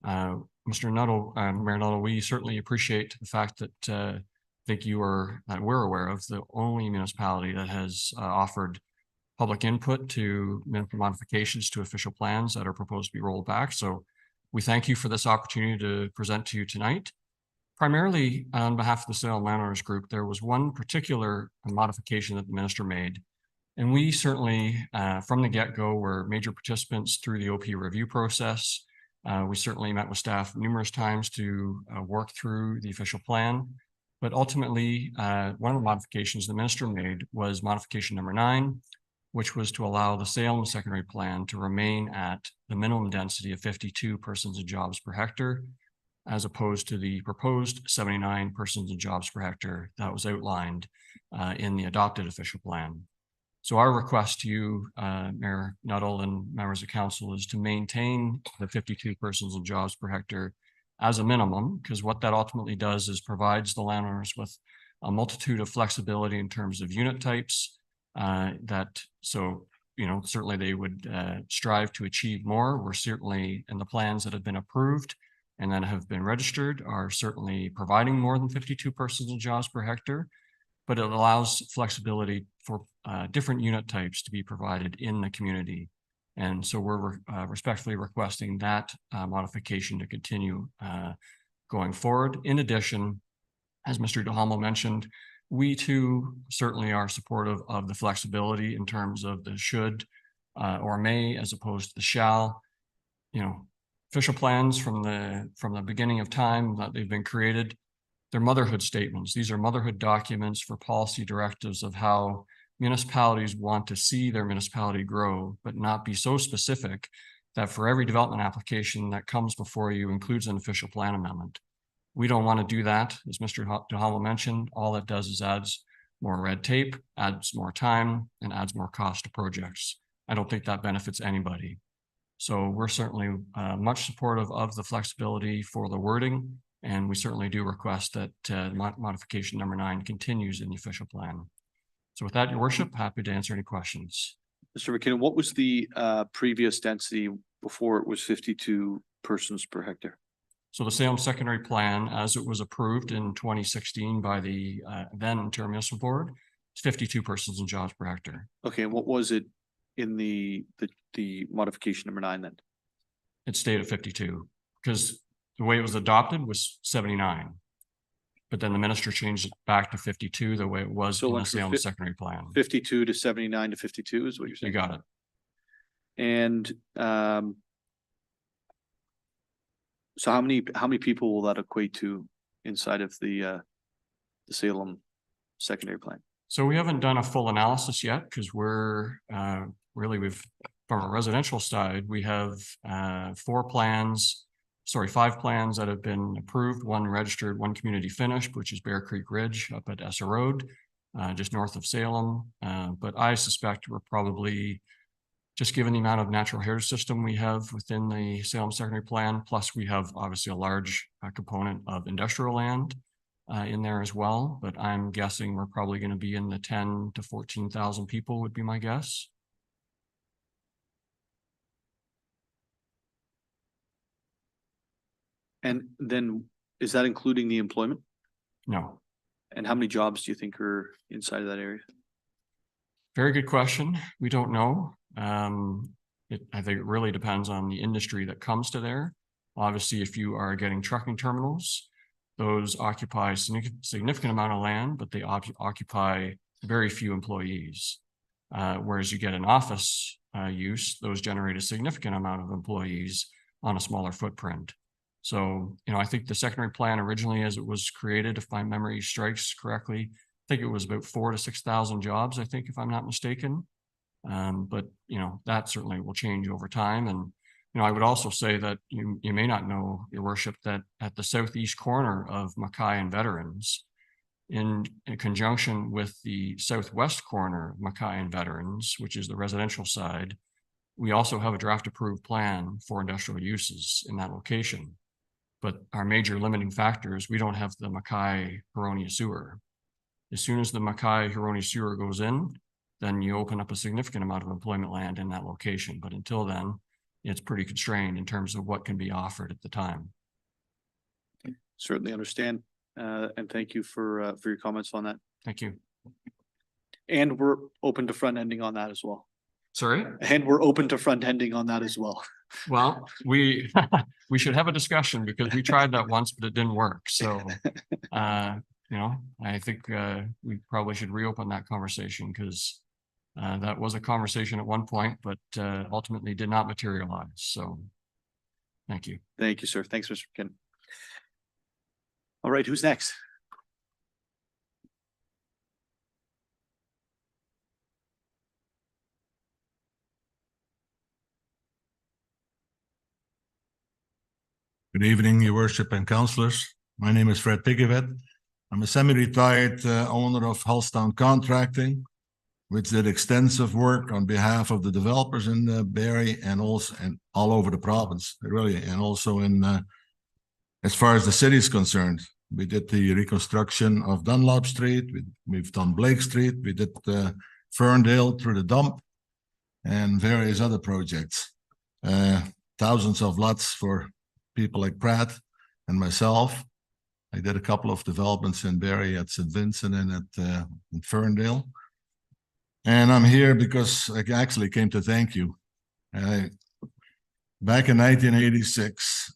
Mr. Nuttall, Mayor Nuttall, we certainly appreciate the fact that I think we're aware of the only municipality that has offered public input to modifications to official plans that are proposed to be rolled back. So we thank you for this opportunity to present to you tonight. Primarily on behalf of the Salem Landowners Group, there was one particular modification that the minister made. And we certainly, from the get-go, were major participants through the OP review process. We certainly met with staff numerous times to work through the official plan. But ultimately, one of the modifications the minister made was modification number 9, which was to allow the Salem secondary plan to remain at the minimum density of 52 persons and jobs per hectare, as opposed to the proposed 79 persons and jobs per hectare that was outlined in the adopted official plan. So our request to you, Mayor Nuttall and members of council, is to maintain the 52 persons and jobs per hectare as a minimum, because what that ultimately does is provides the landowners with a multitude of flexibility in terms of unit types, certainly they would strive to achieve more. We're certainly in the plans that have been approved and that have been registered are certainly providing more than 52 persons and jobs per hectare, but it allows flexibility for different unit types to be provided in the community. And so we're respectfully requesting that modification to continue going forward. In addition, as Mr. Duhamel mentioned, we too certainly are supportive of the flexibility in terms of the should or may as opposed to the shall. Official plans from the beginning of time that they've been created, they're motherhood statements. These are motherhood documents for policy directives of how municipalities want to see their municipality grow, but not be so specific that for every development application that comes before you includes an official plan amendment. We don't want to do that. As Mr. Duhamel mentioned, all it does is adds more red tape, adds more time, and adds more cost to projects. I don't think that benefits anybody. So we're certainly much supportive of the flexibility for the wording, and we certainly do request that modification number 9 continues in the official plan. So with that, Your Worship, happy to answer any questions. Mr. McKinnon, what was the previous density before it was 52 persons per hectare? So the Salem secondary plan, as it was approved in 2016 by the then Ontario Municipal Board, is 52 persons and jobs per hectare. Okay, and what was it in the modification number 9 then? It stayed at 52 because the way it was adopted was 79. But then the minister changed it back to 52, the way it was in the Salem secondary plan. 52 to 79 to 52 is what you're saying? You got it. And so how many people will that equate to inside of the Salem secondary plan? So we haven't done a full analysis yet because we're we've from a residential side, we have 5 plans that have been approved, 1 registered, 1 community finished, which is Bear Creek Ridge up at Essa Road, just north of Salem. But I suspect we're probably, just given the amount of natural heritage system we have within the Salem secondary plan, plus we have obviously a large component of industrial land in there as well. But I'm guessing we're probably going to be in the 10 to 14,000 people would be my guess. And then is that including the employment? No. And how many jobs do you think are inside of that area? Very good question. We don't know. I think it really depends on the industry that comes to there. Obviously, if you are getting trucking terminals, those occupy a significant amount of land, but they occupy very few employees. Whereas you get an office use, those generate a significant amount of employees on a smaller footprint. So, I think the secondary plan originally, as it was created, if my memory strikes correctly, I think it was about 4,000 to 6,000 jobs, I think, if I'm not mistaken. But, that certainly will change over time. And, I would also say that you may not know, Your Worship, that at the southeast corner of Mackay and Veterans, in conjunction with the southwest corner of Mackay and Veterans, which is the residential side, we also have a draft approved plan for industrial uses in that location. But our major limiting factor is we don't have the Mackay-Huronia sewer. As soon as the Mackay-Huronia sewer goes in, then you open up a significant amount of employment land in that location. But until then, it's pretty constrained in terms of what can be offered at the time. Certainly understand. And thank you for your comments on that. Thank you. And we're open to front ending on that as well. Sorry? And we're open to front ending on that as well. Well, we should have a discussion because we tried that once, but it didn't work. So, I think we probably should reopen that conversation because that was a conversation at one point, but ultimately did not materialize. So, thank you. Thank you, sir. Thanks, Mr. McKinnon. All right, who's next? Good evening, Your Worship and councillors. My name is Fred Pigevet. I'm a semi-retired owner of Hullstown Contracting, which did extensive work on behalf of the developers in Barrie and also all over the province, really, and also in as far as the city is concerned. We did the reconstruction of Dunlop Street. We've done Blake Street. We did Ferndale through the dump and various other projects. Thousands of lots for people like Pratt and myself. I did a couple of developments in Barrie at St. Vincent and at in Ferndale. And I'm here because I actually came to thank you. Back in 1986,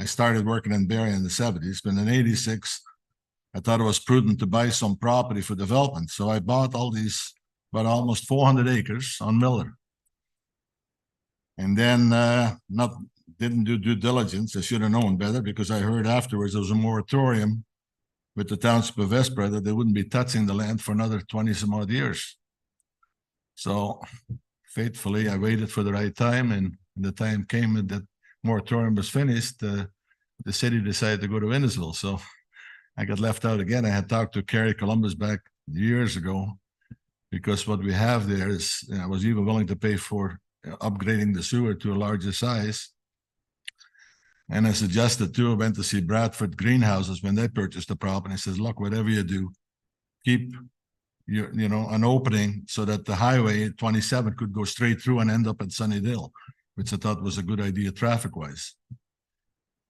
I started working in Barrie in the 70s, but in 86, I thought it was prudent to buy some property for development. So I bought all these, about almost 400 acres on Miller. And then didn't do due diligence. I should have known better because I heard afterwards there was a moratorium with the township of Vespra that they wouldn't be touching the land for another 20 some odd years. So faithfully, I waited for the right time, and when the time came and that moratorium was finished, the city decided to go to Innisville. So I got left out again. I had talked to Kerry Columbus back years ago because what we have there is, I was even willing to pay for upgrading the sewer to a larger size. And I suggested too, I went to see Bradford Greenhouses when they purchased the property. He says, look, whatever you do, keep an opening so that the highway 27 could go straight through and end up at Sunnydale, which I thought was a good idea traffic wise.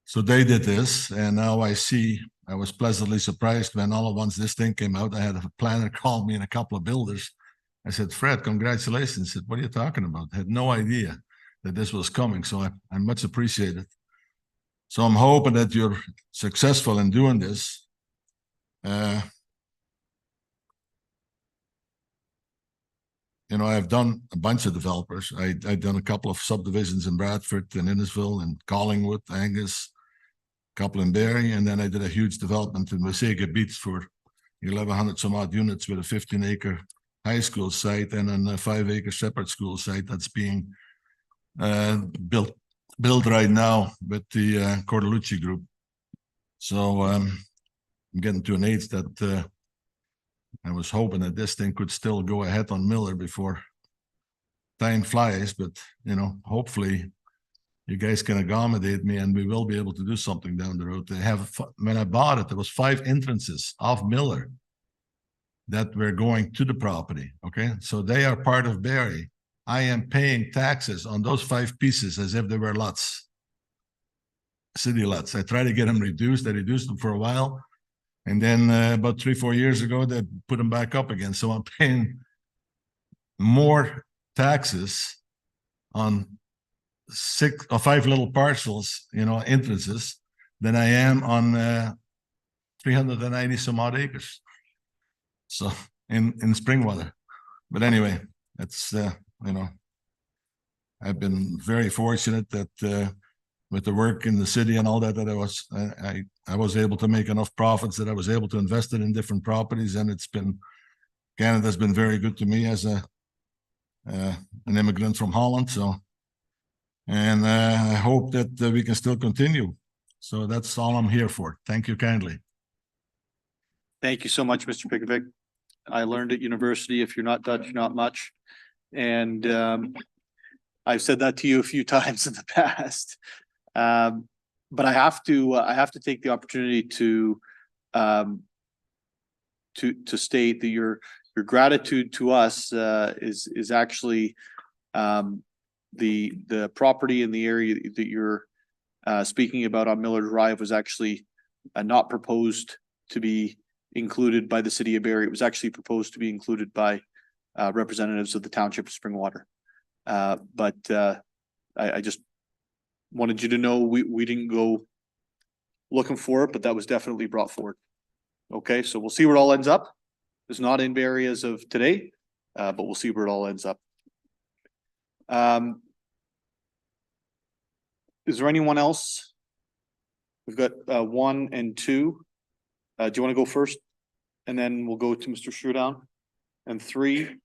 So they did this, and now I see, I was pleasantly surprised when all at once this thing came out. I had a planner call me and a couple of builders. I said, Fred, congratulations. I said, what are you talking about? I had no idea that this was coming, so I much appreciate it. So I'm hoping that you're successful in doing this. You know, I've done a bunch of developers. I've done a couple of subdivisions in Bradford and Innisfil and Collingwood, Angus, a couple in Barrie, and then I did a huge development in Wasaga Beach for 1,100 some odd units with a 15-acre high school site and then a 5-acre separate school site that's being built right now with the Cordalucci group. So I'm getting to an age that I was hoping that this thing could still go ahead on Miller before time flies, but you know, hopefully you guys can accommodate me and we will be able to do something down the road. They have, when I bought it, there was 5 entrances off Miller that were going to the property. Okay, so they are part of Barrie. I am paying taxes on those 5 pieces as if they were lots, city lots. I try to get them reduced. I reduced them for a while. And then about 3-4 years ago, they put them back up again. So I'm paying more taxes on 6 or 5 little parcels, you know, entrances, than I am on 390 some odd acres. So in spring weather. But anyway, that's, you know, I've been very fortunate that with the work in the city and all that, that I was able to make enough profits that I was able to invest it in different properties, and it's been, Canada's been very good to me as an immigrant from Holland. So, and I hope that we can still continue. So that's all I'm here for. Thank you kindly. Thank you so much, Mr. Picovic. I learned at university, if you're not Dutch, you're not much. And I've said that to you a few times in the past. But I have to take the opportunity to state that your gratitude to us is actually the property in the area that you're speaking about on Miller Drive was actually not proposed to be included by the city of Barrie. It was actually proposed to be included by representatives of the township of Springwater. But I just wanted you to know we didn't go looking for it, but that was definitely brought forward. Okay, so we'll see where it all ends up. It's not in Barrie as of today, but we'll see where it all ends up. Is there anyone else? We've got 1 and 2. Do you want to go first? And then we'll go to Mr. Shudown. And 3.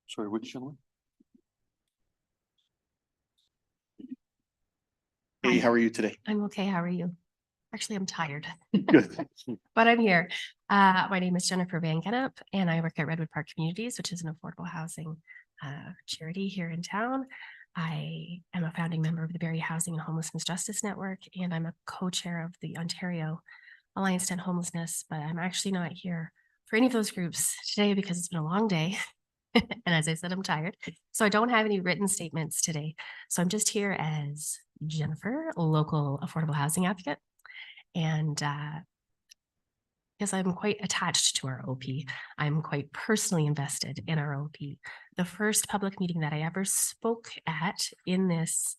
Sorry, which gentleman? Hey, how are you today? I'm okay. How are you? Actually, I'm tired. Good. But I'm here. My name is Jennifer Van Gennep, and I work at Redwood Park Communities, which is an affordable housing charity here in town. I am a founding member of the Barrie Housing and Homelessness Justice Network, and I'm a co-chair of the Ontario Alliance to End Homelessness, but I'm actually not here for any of those groups today because it's been a long day. And as I said, I'm tired. So I don't have any written statements today. So I'm just here as Jennifer, a local affordable housing advocate. And because I'm quite attached to our OP, I'm quite personally invested in our OP. The first public meeting that I ever spoke at in this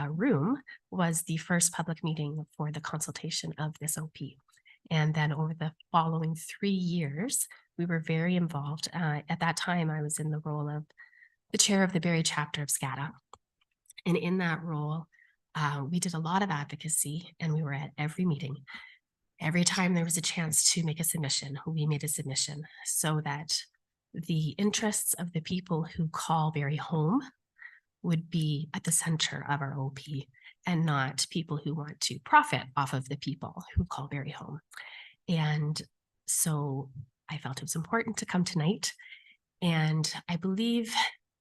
room was the first public meeting for the consultation of this OP. And then over the following 3 years, we were very involved. At that time, I was in the role of the chair of the Barrie chapter of SCADA. And in that role, we did a lot of advocacy, and we were at every meeting. Every time there was a chance to make a submission, we made a submission so that the interests of the people who call Barrie home would be at the center of our OP, and not people who want to profit off of the people who call Barrie home. And so I felt it was important to come tonight. And I believe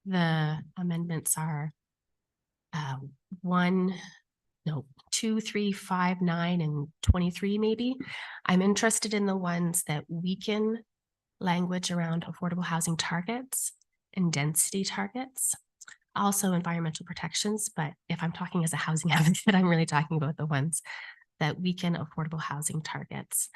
the amendments are 2, 3, 5, 9, and 23 maybe. I'm interested in the ones that weaken language around affordable housing targets and density targets. also environmental protections. But if I'm talking as a housing advocate, I'm really talking about the ones that weaken affordable housing targets.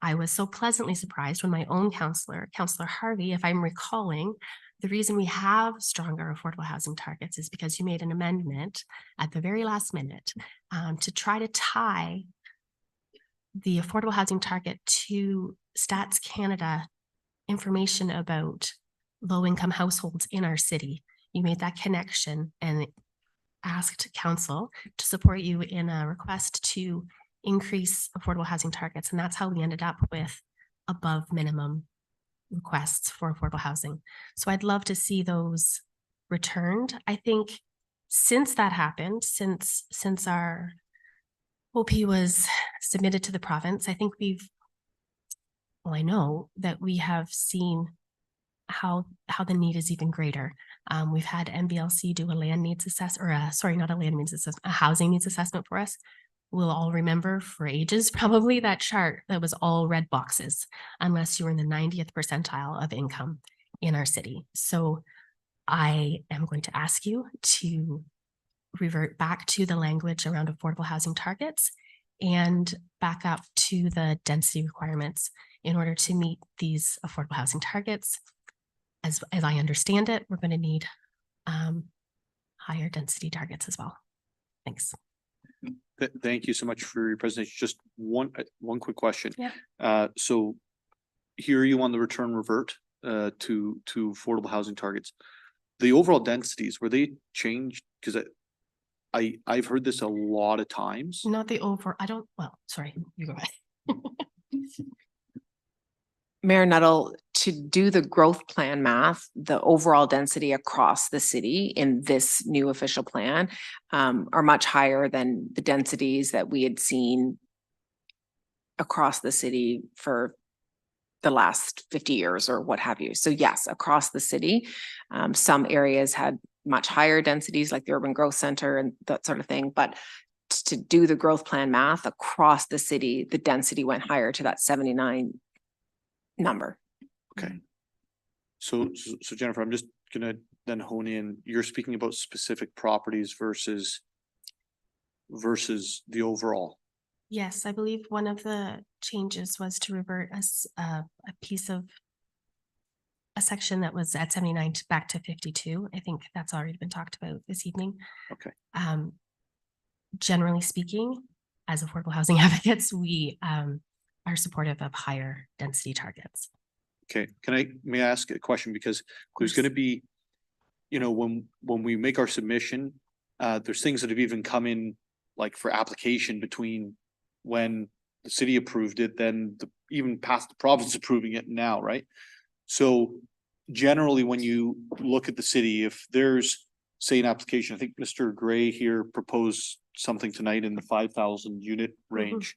I was so pleasantly surprised when my own counselor, Counselor Harvey, if I'm recalling, the reason we have stronger affordable housing targets is because you made an amendment at the very last minute to try to tie the affordable housing target to Stats Canada information about low-income households in our city. You made that connection and asked council to support you in a request to increase affordable housing targets. And that's how we ended up with above minimum requests for affordable housing. So I'd love to see those returned. I think since that happened, since our OP was submitted to the province, I think I know that we have seen how the need is even greater. We've had MBLC do a land needs assessment, or not a land needs assessment, a housing needs assessment for us. We'll all remember for ages probably that chart that was all red boxes, unless you were in the 90th percentile of income in our city. So I am going to ask you to revert back to the language around affordable housing targets and back up to the density requirements in order to meet these affordable housing targets. As I understand it, we're going to need higher density targets as well. Thanks. Thank you so much for your presentation. Just one quick question. Yeah. So here you on the return revert to affordable housing targets. The overall densities, were they changed? Because I've heard this a lot of times. Not the over, sorry, you go ahead. Mayor Nuttall, to do the growth plan math, the overall density across the city in this new official plan are much higher than the densities that we had seen across the city for the last 50 years or what have you. So yes, across the city, some areas had much higher densities like the urban growth center and that sort of thing. But to do the growth plan math across the city, the density went higher to that 79 number. Okay. So Jennifer, I'm just gonna then hone in. You're speaking about specific properties versus the overall. Yes, I believe one of the changes was to revert us a piece of a section that was at 79 back to 52. I think that's already been talked about this evening. Okay. Generally speaking, as affordable housing advocates, we are supportive of higher density targets. Okay, may I ask a question? Because there's going to be, when we make our submission, there's things that have even come in like for application between when the city approved it, then even past the province approving it now, right? So generally, when you look at the city, if there's, say, an application, I think Mr. Gray here proposed something tonight in the 5,000 unit range.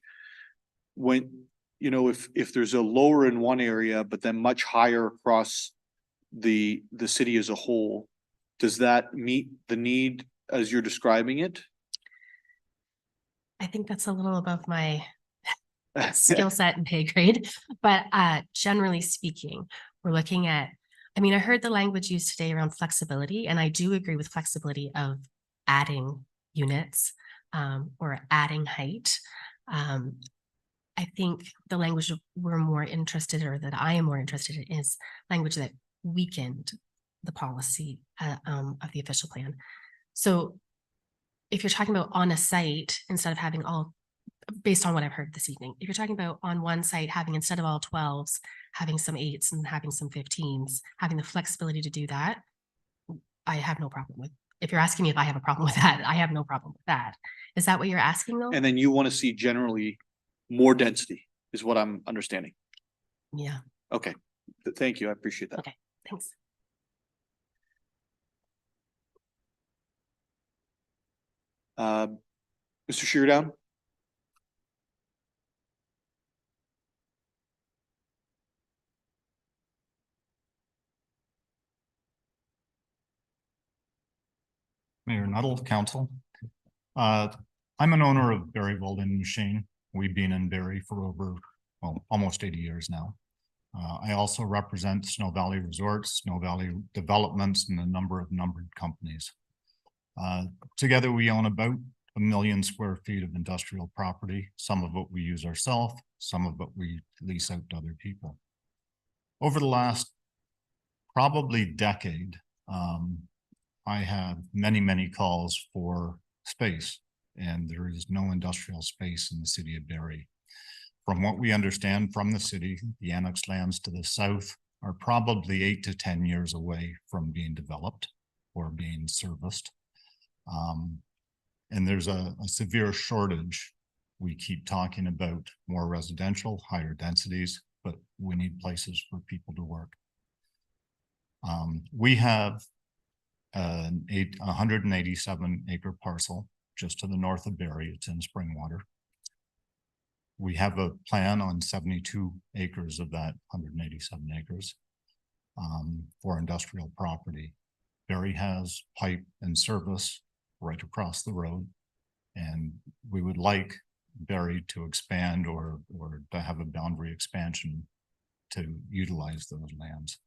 When, if there's a lower in one area, but then much higher across the city as a whole, does that meet the need as you're describing it? I think that's a little above my skill set and pay grade, but generally speaking, we're looking at, I heard the language used today around flexibility, and I do agree with flexibility of adding units or adding height. I think the language we're more interested, or that I am more interested in, is language that weakened the policy of the official plan. So if you're talking about on a site, instead of having all, based on what I've heard this evening, if you're talking about on one site having, instead of all 12s, having some 8s and having some 15s, having the flexibility to do that, I have no problem with. If you're asking me if I have a problem with that, I have no problem with that. Is that what you're asking though? And then you want to see generally more density is what I'm understanding. Yeah. Okay. Thank you. I appreciate that. Okay. Thanks. Mr. Sheardown? Mayor Nuttall, Council. I'm an owner of Barrie Welding Machine. We've been in Barrie for over, almost 80 years now. I also represent Snow Valley Resorts, Snow Valley Developments, and a number of numbered companies. Together, we own about 1 million square feet of industrial property. Some of it we use ourselves, some of it we lease out to other people. Over the last probably decade, I have many calls for space, and there is no industrial space in the city of Barrie. From what we understand from the city, the annexed lands to the south are probably 8 to 10 years away from being developed or being serviced. And there's a severe shortage. We keep talking about more residential, higher densities, but we need places for people to work. We have an 187 acre parcel just to the north of Barrie. It's in Springwater. We have a plan on 72 acres of that 187 acres for industrial property. Barrie has pipe and service right across the road, and we would like Barrie to expand or to have a boundary expansion to utilize those lands.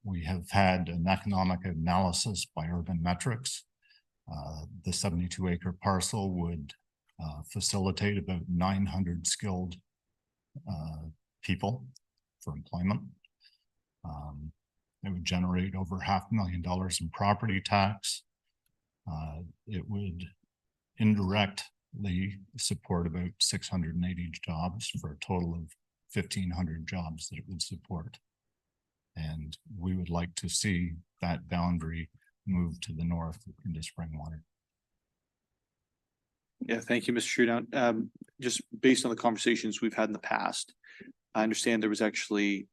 We have had an economic analysis by Urban Metrics. The 72 acre parcel would facilitate about 900 skilled people for employment. It would generate over $500,000 in property tax. It would indirectly support about 680 jobs for a total of 1,500 jobs that it would support. And we would like to see that boundary move to the north into Springwater. Yeah, thank you, Mr. Shootout. Just based on the conversations we've had in the past, I understand there was actually,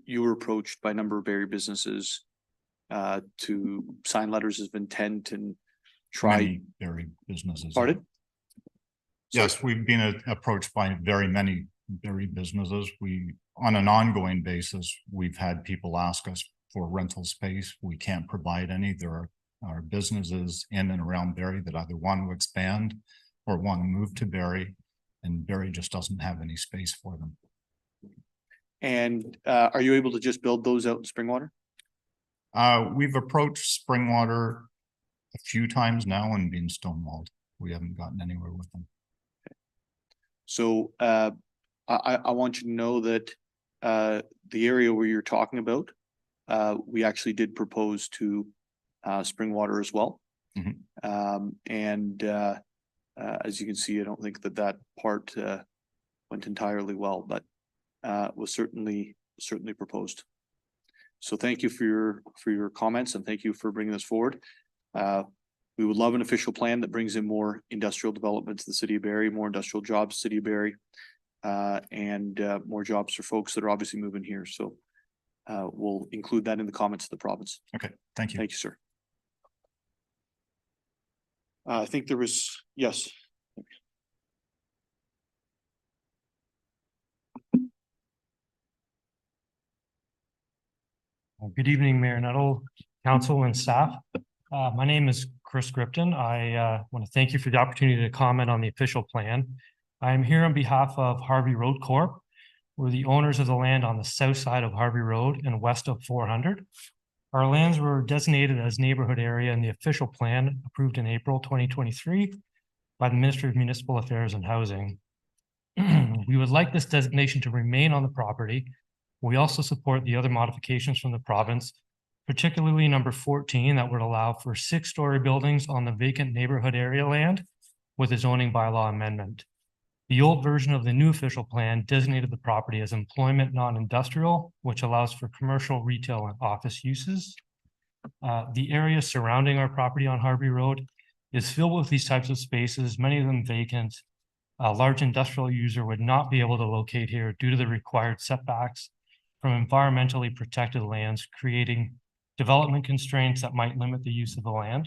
you were approached by a number of Barrie businesses to sign letters of intent and try. Many Barrie businesses. Pardon? Yes, we've been approached by very many Barrie businesses. On an ongoing basis, we've had people ask us for rental space. We can't provide any. There are businesses in and around Barrie that either want to expand or want to move to Barrie, and Barrie just doesn't have any space for them. And are you able to just build those out in Springwater? We've approached Springwater a few times now and been stonewalled. We haven't gotten anywhere with them. So I want you to know that the area where you're talking about, we actually did propose to Springwater as well. As you can see, I don't think that part went entirely well, but was certainly proposed. So thank you for your comments, and thank you for bringing this forward. We would love an official plan that brings in more industrial development to the city of Barrie, more industrial jobs, city of Barrie, and more jobs for folks that are obviously moving here. So we'll include that in the comments of the province. Okay, thank you. Thank you, sir. I think there was, yes. Good evening, Mayor Nuttall, council and staff. My name is Chris Gripton. I want to thank you for the opportunity to comment on the official plan. I'm here on behalf of Harvey Road Corp. We're the owners of the land on the south side of Harvey Road and west of 400. Our lands were designated as neighborhood area in the official plan approved in April 2023 by the Ministry of Municipal Affairs and Housing. We would like this designation to remain on the property. We also support the other modifications from the province, particularly number 14 that would allow for 6-story buildings on the vacant neighborhood area land with a zoning bylaw amendment. The old version of the new official plan designated the property as employment non-industrial, which allows for commercial, retail, and office uses. The area surrounding our property on Harvey Road is filled with these types of spaces, many of them vacant. A large industrial user would not be able to locate here due to the required setbacks from environmentally protected lands, creating development constraints that might limit the use of the land.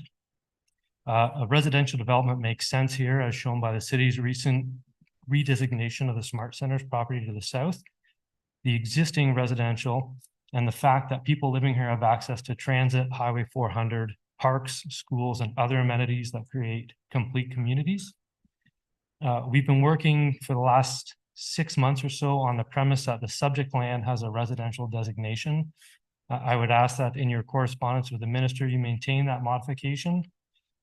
A residential development makes sense here, as shown by the city's recent redesignation of the Smart Centers property to the south, the existing residential, and the fact that people living here have access to transit, Highway 400, parks, schools, and other amenities that create complete communities. We've been working for the last 6 months or so on the premise that the subject land has a residential designation. I would ask that in your correspondence with the minister, you maintain that modification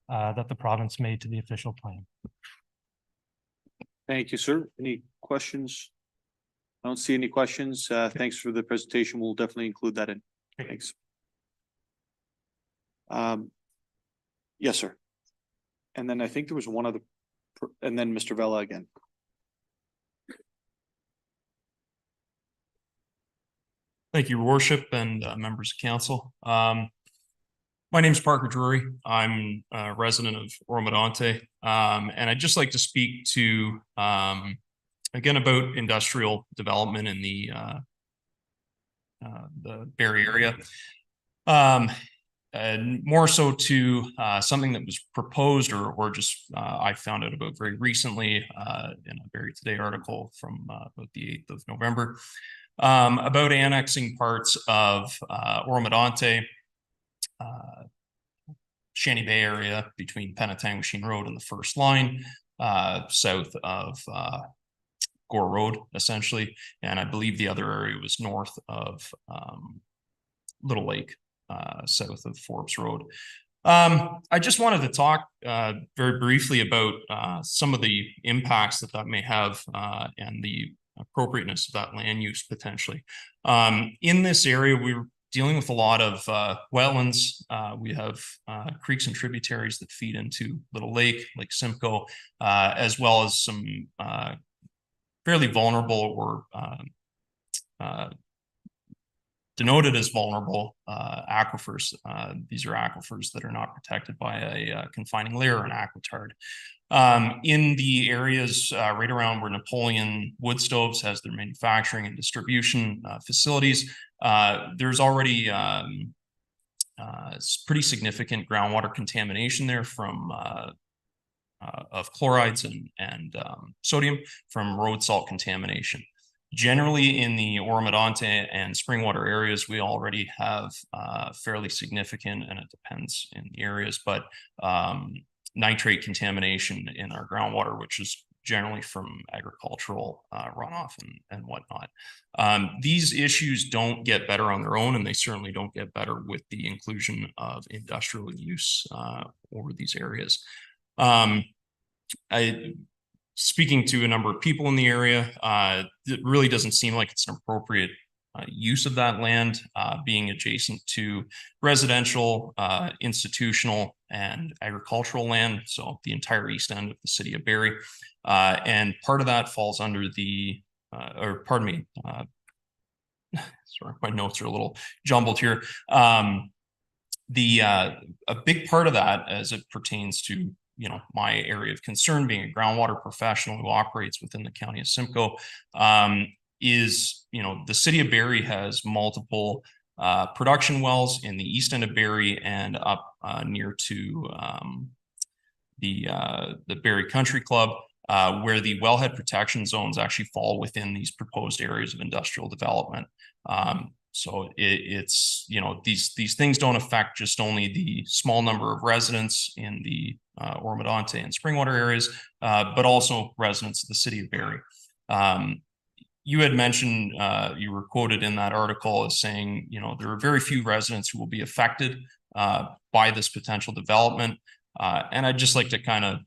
that the province made to the official plan. Thank you, sir. Any questions? I don't see any questions. Thanks for the presentation. We'll definitely include that in. Thanks. Yes, sir. And then I think there was one other, and then Mr. Vella again. Thank you, Your Worship, and members of council. My name is Parker Drury. I'm a resident of Oro-Medonte, and I'd just like to speak to again about industrial development in the Barrie area, and more so to something that was proposed or just I found out about very recently in a Barrie Today article from about the 8th of November. About annexing parts of Oro-Medonte, Shanty Bay area between Penetanguishene Road and the first line, south of Gore Road, essentially. And I believe the other area was north of Little Lake, south of Forbes Road. I just wanted to talk very briefly about some of the impacts that may have and the appropriateness of that land use potentially. In this area, we're dealing with a lot of wetlands. We have creeks and tributaries that feed into Little Lake, Lake Simcoe, as well as some fairly vulnerable or denoted as vulnerable aquifers. These are aquifers that are not protected by a confining layer or an aquitard. In the areas right around where Napoleon Wood Stoves has their manufacturing and distribution facilities, there's already pretty significant groundwater contamination there from of chlorides and sodium from road salt contamination. Generally, in the Oro-Medonte and Springwater areas, we already have fairly significant, and it depends in the areas, but nitrate contamination in our groundwater, which is generally from agricultural runoff and whatnot. These issues don't get better on their own, and they certainly don't get better with the inclusion of industrial use over these areas. Speaking to a number of people in the area, it really doesn't seem like it's an appropriate use of that land, being adjacent to residential, institutional, and agricultural land. So the entire east end of the city of Barrie. And part of that falls under the, or pardon me, sorry, my notes are a little jumbled here. A big part of that, as it pertains to my area of concern, being a groundwater professional who operates within the county of Simcoe, is, the city of Barrie has multiple production wells in the east end of Barrie and up near to the Barrie Country Club, where the wellhead protection zones actually fall within these proposed areas of industrial development. So it's, these things don't affect just only the small number of residents in the Oro-Medonte and Springwater areas, but also residents of the city of Barrie. You had mentioned, you were quoted in that article as saying, there are very few residents who will be affected by this potential development. And I'd just like to kind of,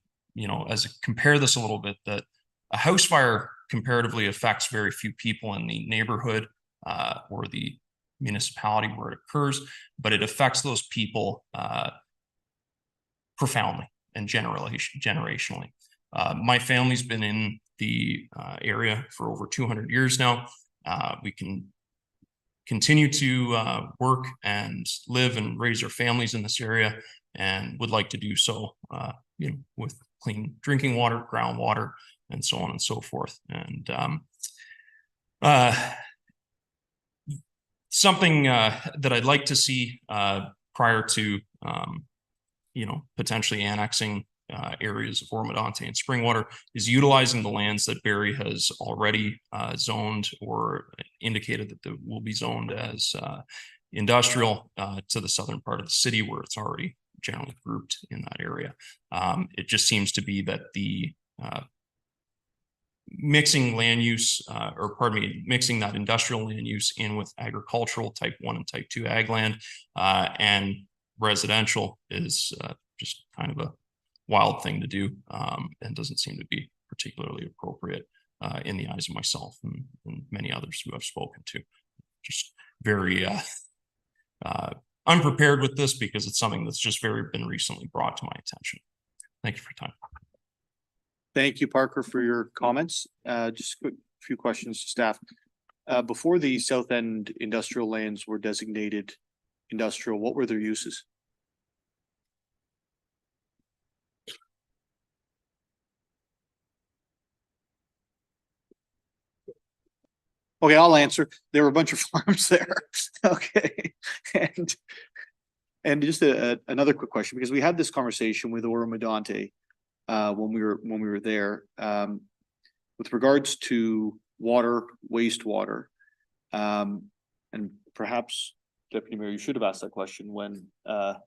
compare this a little bit, that a house fire comparatively affects very few people in the neighborhood or the municipality where it occurs, but it affects those people profoundly and generationally. My family's been in the area for over 200 years now. We can continue to work and live and raise our families in this area, and would like to do so, with clean drinking water, groundwater, and so on and so forth. And something that I'd like to see prior to, potentially annexing areas of Oro-Medonte and Springwater is utilizing the lands that Barrie has already zoned or indicated that they will be zoned as industrial to the southern part of the city, where it's already generally grouped in that area. It just seems to be that the mixing land use, or pardon me, mixing that industrial land use in with agricultural type 1 and type 2 ag land, and residential is just kind of a wild thing to do, and doesn't seem to be particularly appropriate in the eyes of myself and many others who I've spoken to. Just very unprepared with this because it's something that's just been recently brought to my attention. Thank you for your time. Thank you, Parker, for your comments. Just a quick few questions to staff. Before the South End industrial lands were designated industrial, what were their uses? Okay, I'll answer. There were a bunch of farms there. Okay. And just another quick question, because we had this conversation with Oro-Medonte when we were there, with regards to water, wastewater. And perhaps, Deputy Mayor, you should have asked that question when the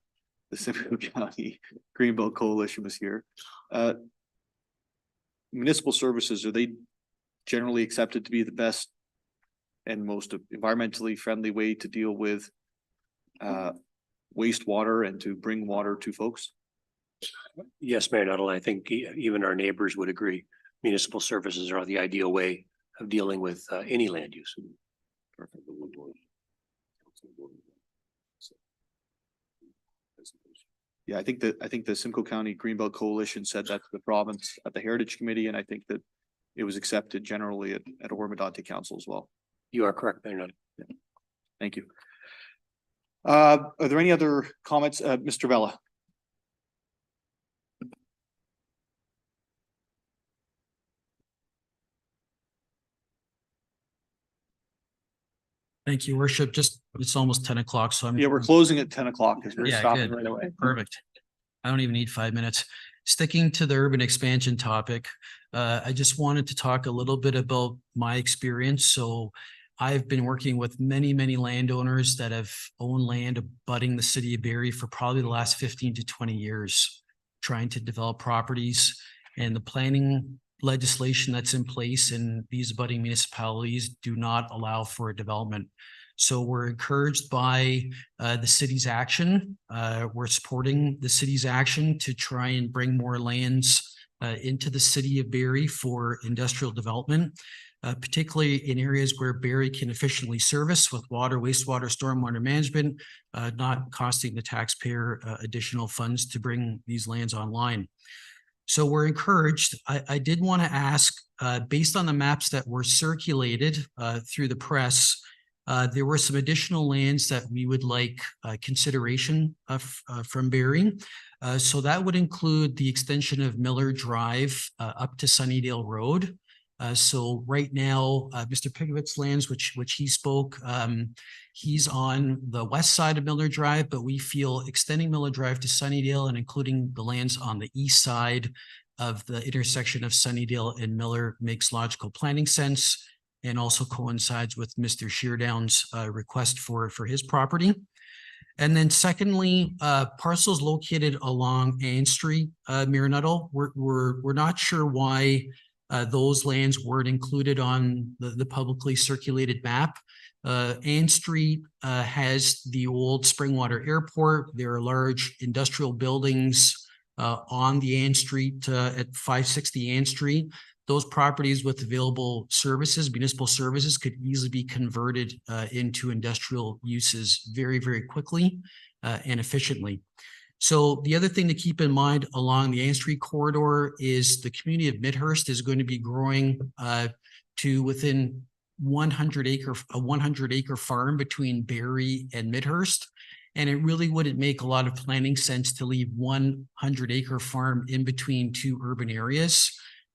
Simcoe County Greenbelt Coalition was here. Municipal services, are they generally accepted to be the best and most environmentally friendly way to deal with wastewater and to bring water to folks? Yes, Mayor Nuttall, I think even our neighbors would agree. Municipal services are the ideal way of dealing with any land use. Yeah, I think the Simcoe County Greenbelt Coalition said that to the province at the Heritage Committee, and I think that it was accepted generally at Oro-Medonte Council as well. You are correct, Mayor Nuttall. Yeah. Thank you. Are there any other comments, Mr. Vella? Thank you, Worship. Just, it's almost 10 o'clock, so Yeah, we're closing at 10 o'clock because we're Yeah, stopping good. right away. Perfect. I don't even need 5 minutes. Sticking to the urban expansion topic, I just wanted to talk a little bit about my experience. So I've been working with many, many landowners that have owned land abutting the city of Barrie for probably the last 15 to 20 years, trying to develop properties, and the planning legislation that's in place in these abutting municipalities do not allow for a development. So we're encouraged by the city's action. We're supporting the city's action to try and bring more lands into the city of Barrie for industrial development, particularly in areas where Barrie can efficiently service with water, wastewater, stormwater management, not costing the taxpayer additional funds to bring these lands online. So we're encouraged. I did want to ask, based on the maps that were circulated through the press, there were some additional lands that we would like consideration of from Barrie. So that would include the extension of Miller Drive up to Sunnydale Road. So right now, Mr. Pigovitz's lands, which he spoke, he's on the west side of Miller Drive, but we feel extending Miller Drive to Sunnydale and including the lands on the east side of the intersection of Sunnydale and Miller makes logical planning sense, and also coincides with Mr. Sheardown's request for his property. And then secondly, parcels located along Ann Street, Mayor Nuttall, we're not sure why those lands weren't included on the publicly circulated map. Ann Street has the old Springwater Airport. There are large industrial buildings on the Ann Street at 560 Ann Street. Those properties with available services, municipal services, could easily be converted into industrial uses very, very quickly and efficiently. So the other thing to keep in mind along the Ann Street corridor is the community of Midhurst is going to be growing to within a 100-acre farm between Barrie and Midhurst. And it really wouldn't make a lot of planning sense to leave 100-acre farm in between two urban areas.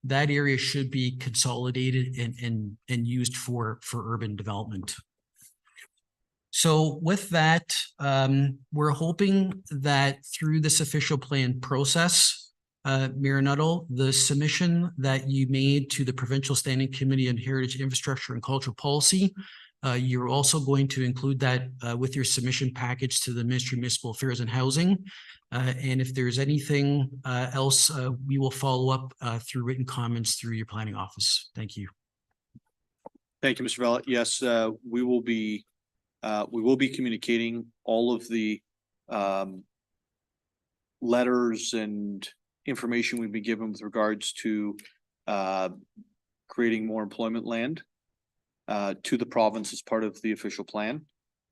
That area should be consolidated and used for urban development. So with that, we're hoping that through this official plan process, Mayor Nuttall, the submission that you made to the Provincial Standing Committee on Heritage Infrastructure and Cultural Policy You're also going to include that with your submission package to the Ministry of Municipal Affairs and Housing. And if there's anything else, we will follow up through written comments through your planning office. Thank you. Thank you, Mr. Vella. Yes, we will be communicating all of the letters and information we've been given with regards to creating more employment land to the province as part of the official plan.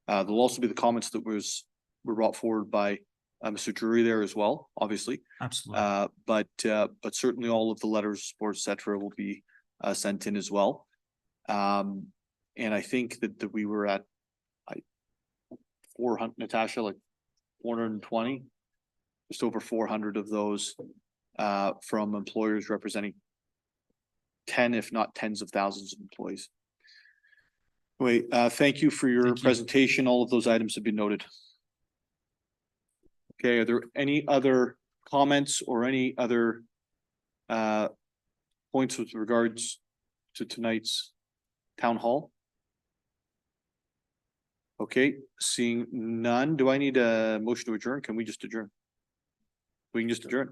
There'll also be the comments that were brought forward by Mr. Drury there as well, obviously. Absolutely. But certainly all of the letters, of support, et cetera, will be sent in as well. And I think that we were at 400, Natasha, like 420, just over 400 of those from employers representing 10, if not tens of thousands of employees. Wait, thank you for your presentation. All of those items have been noted. Okay, are there any other comments or any other points with regards to tonight's town hall? Okay, seeing none, do I need a motion to adjourn? Can we just adjourn? We can just adjourn.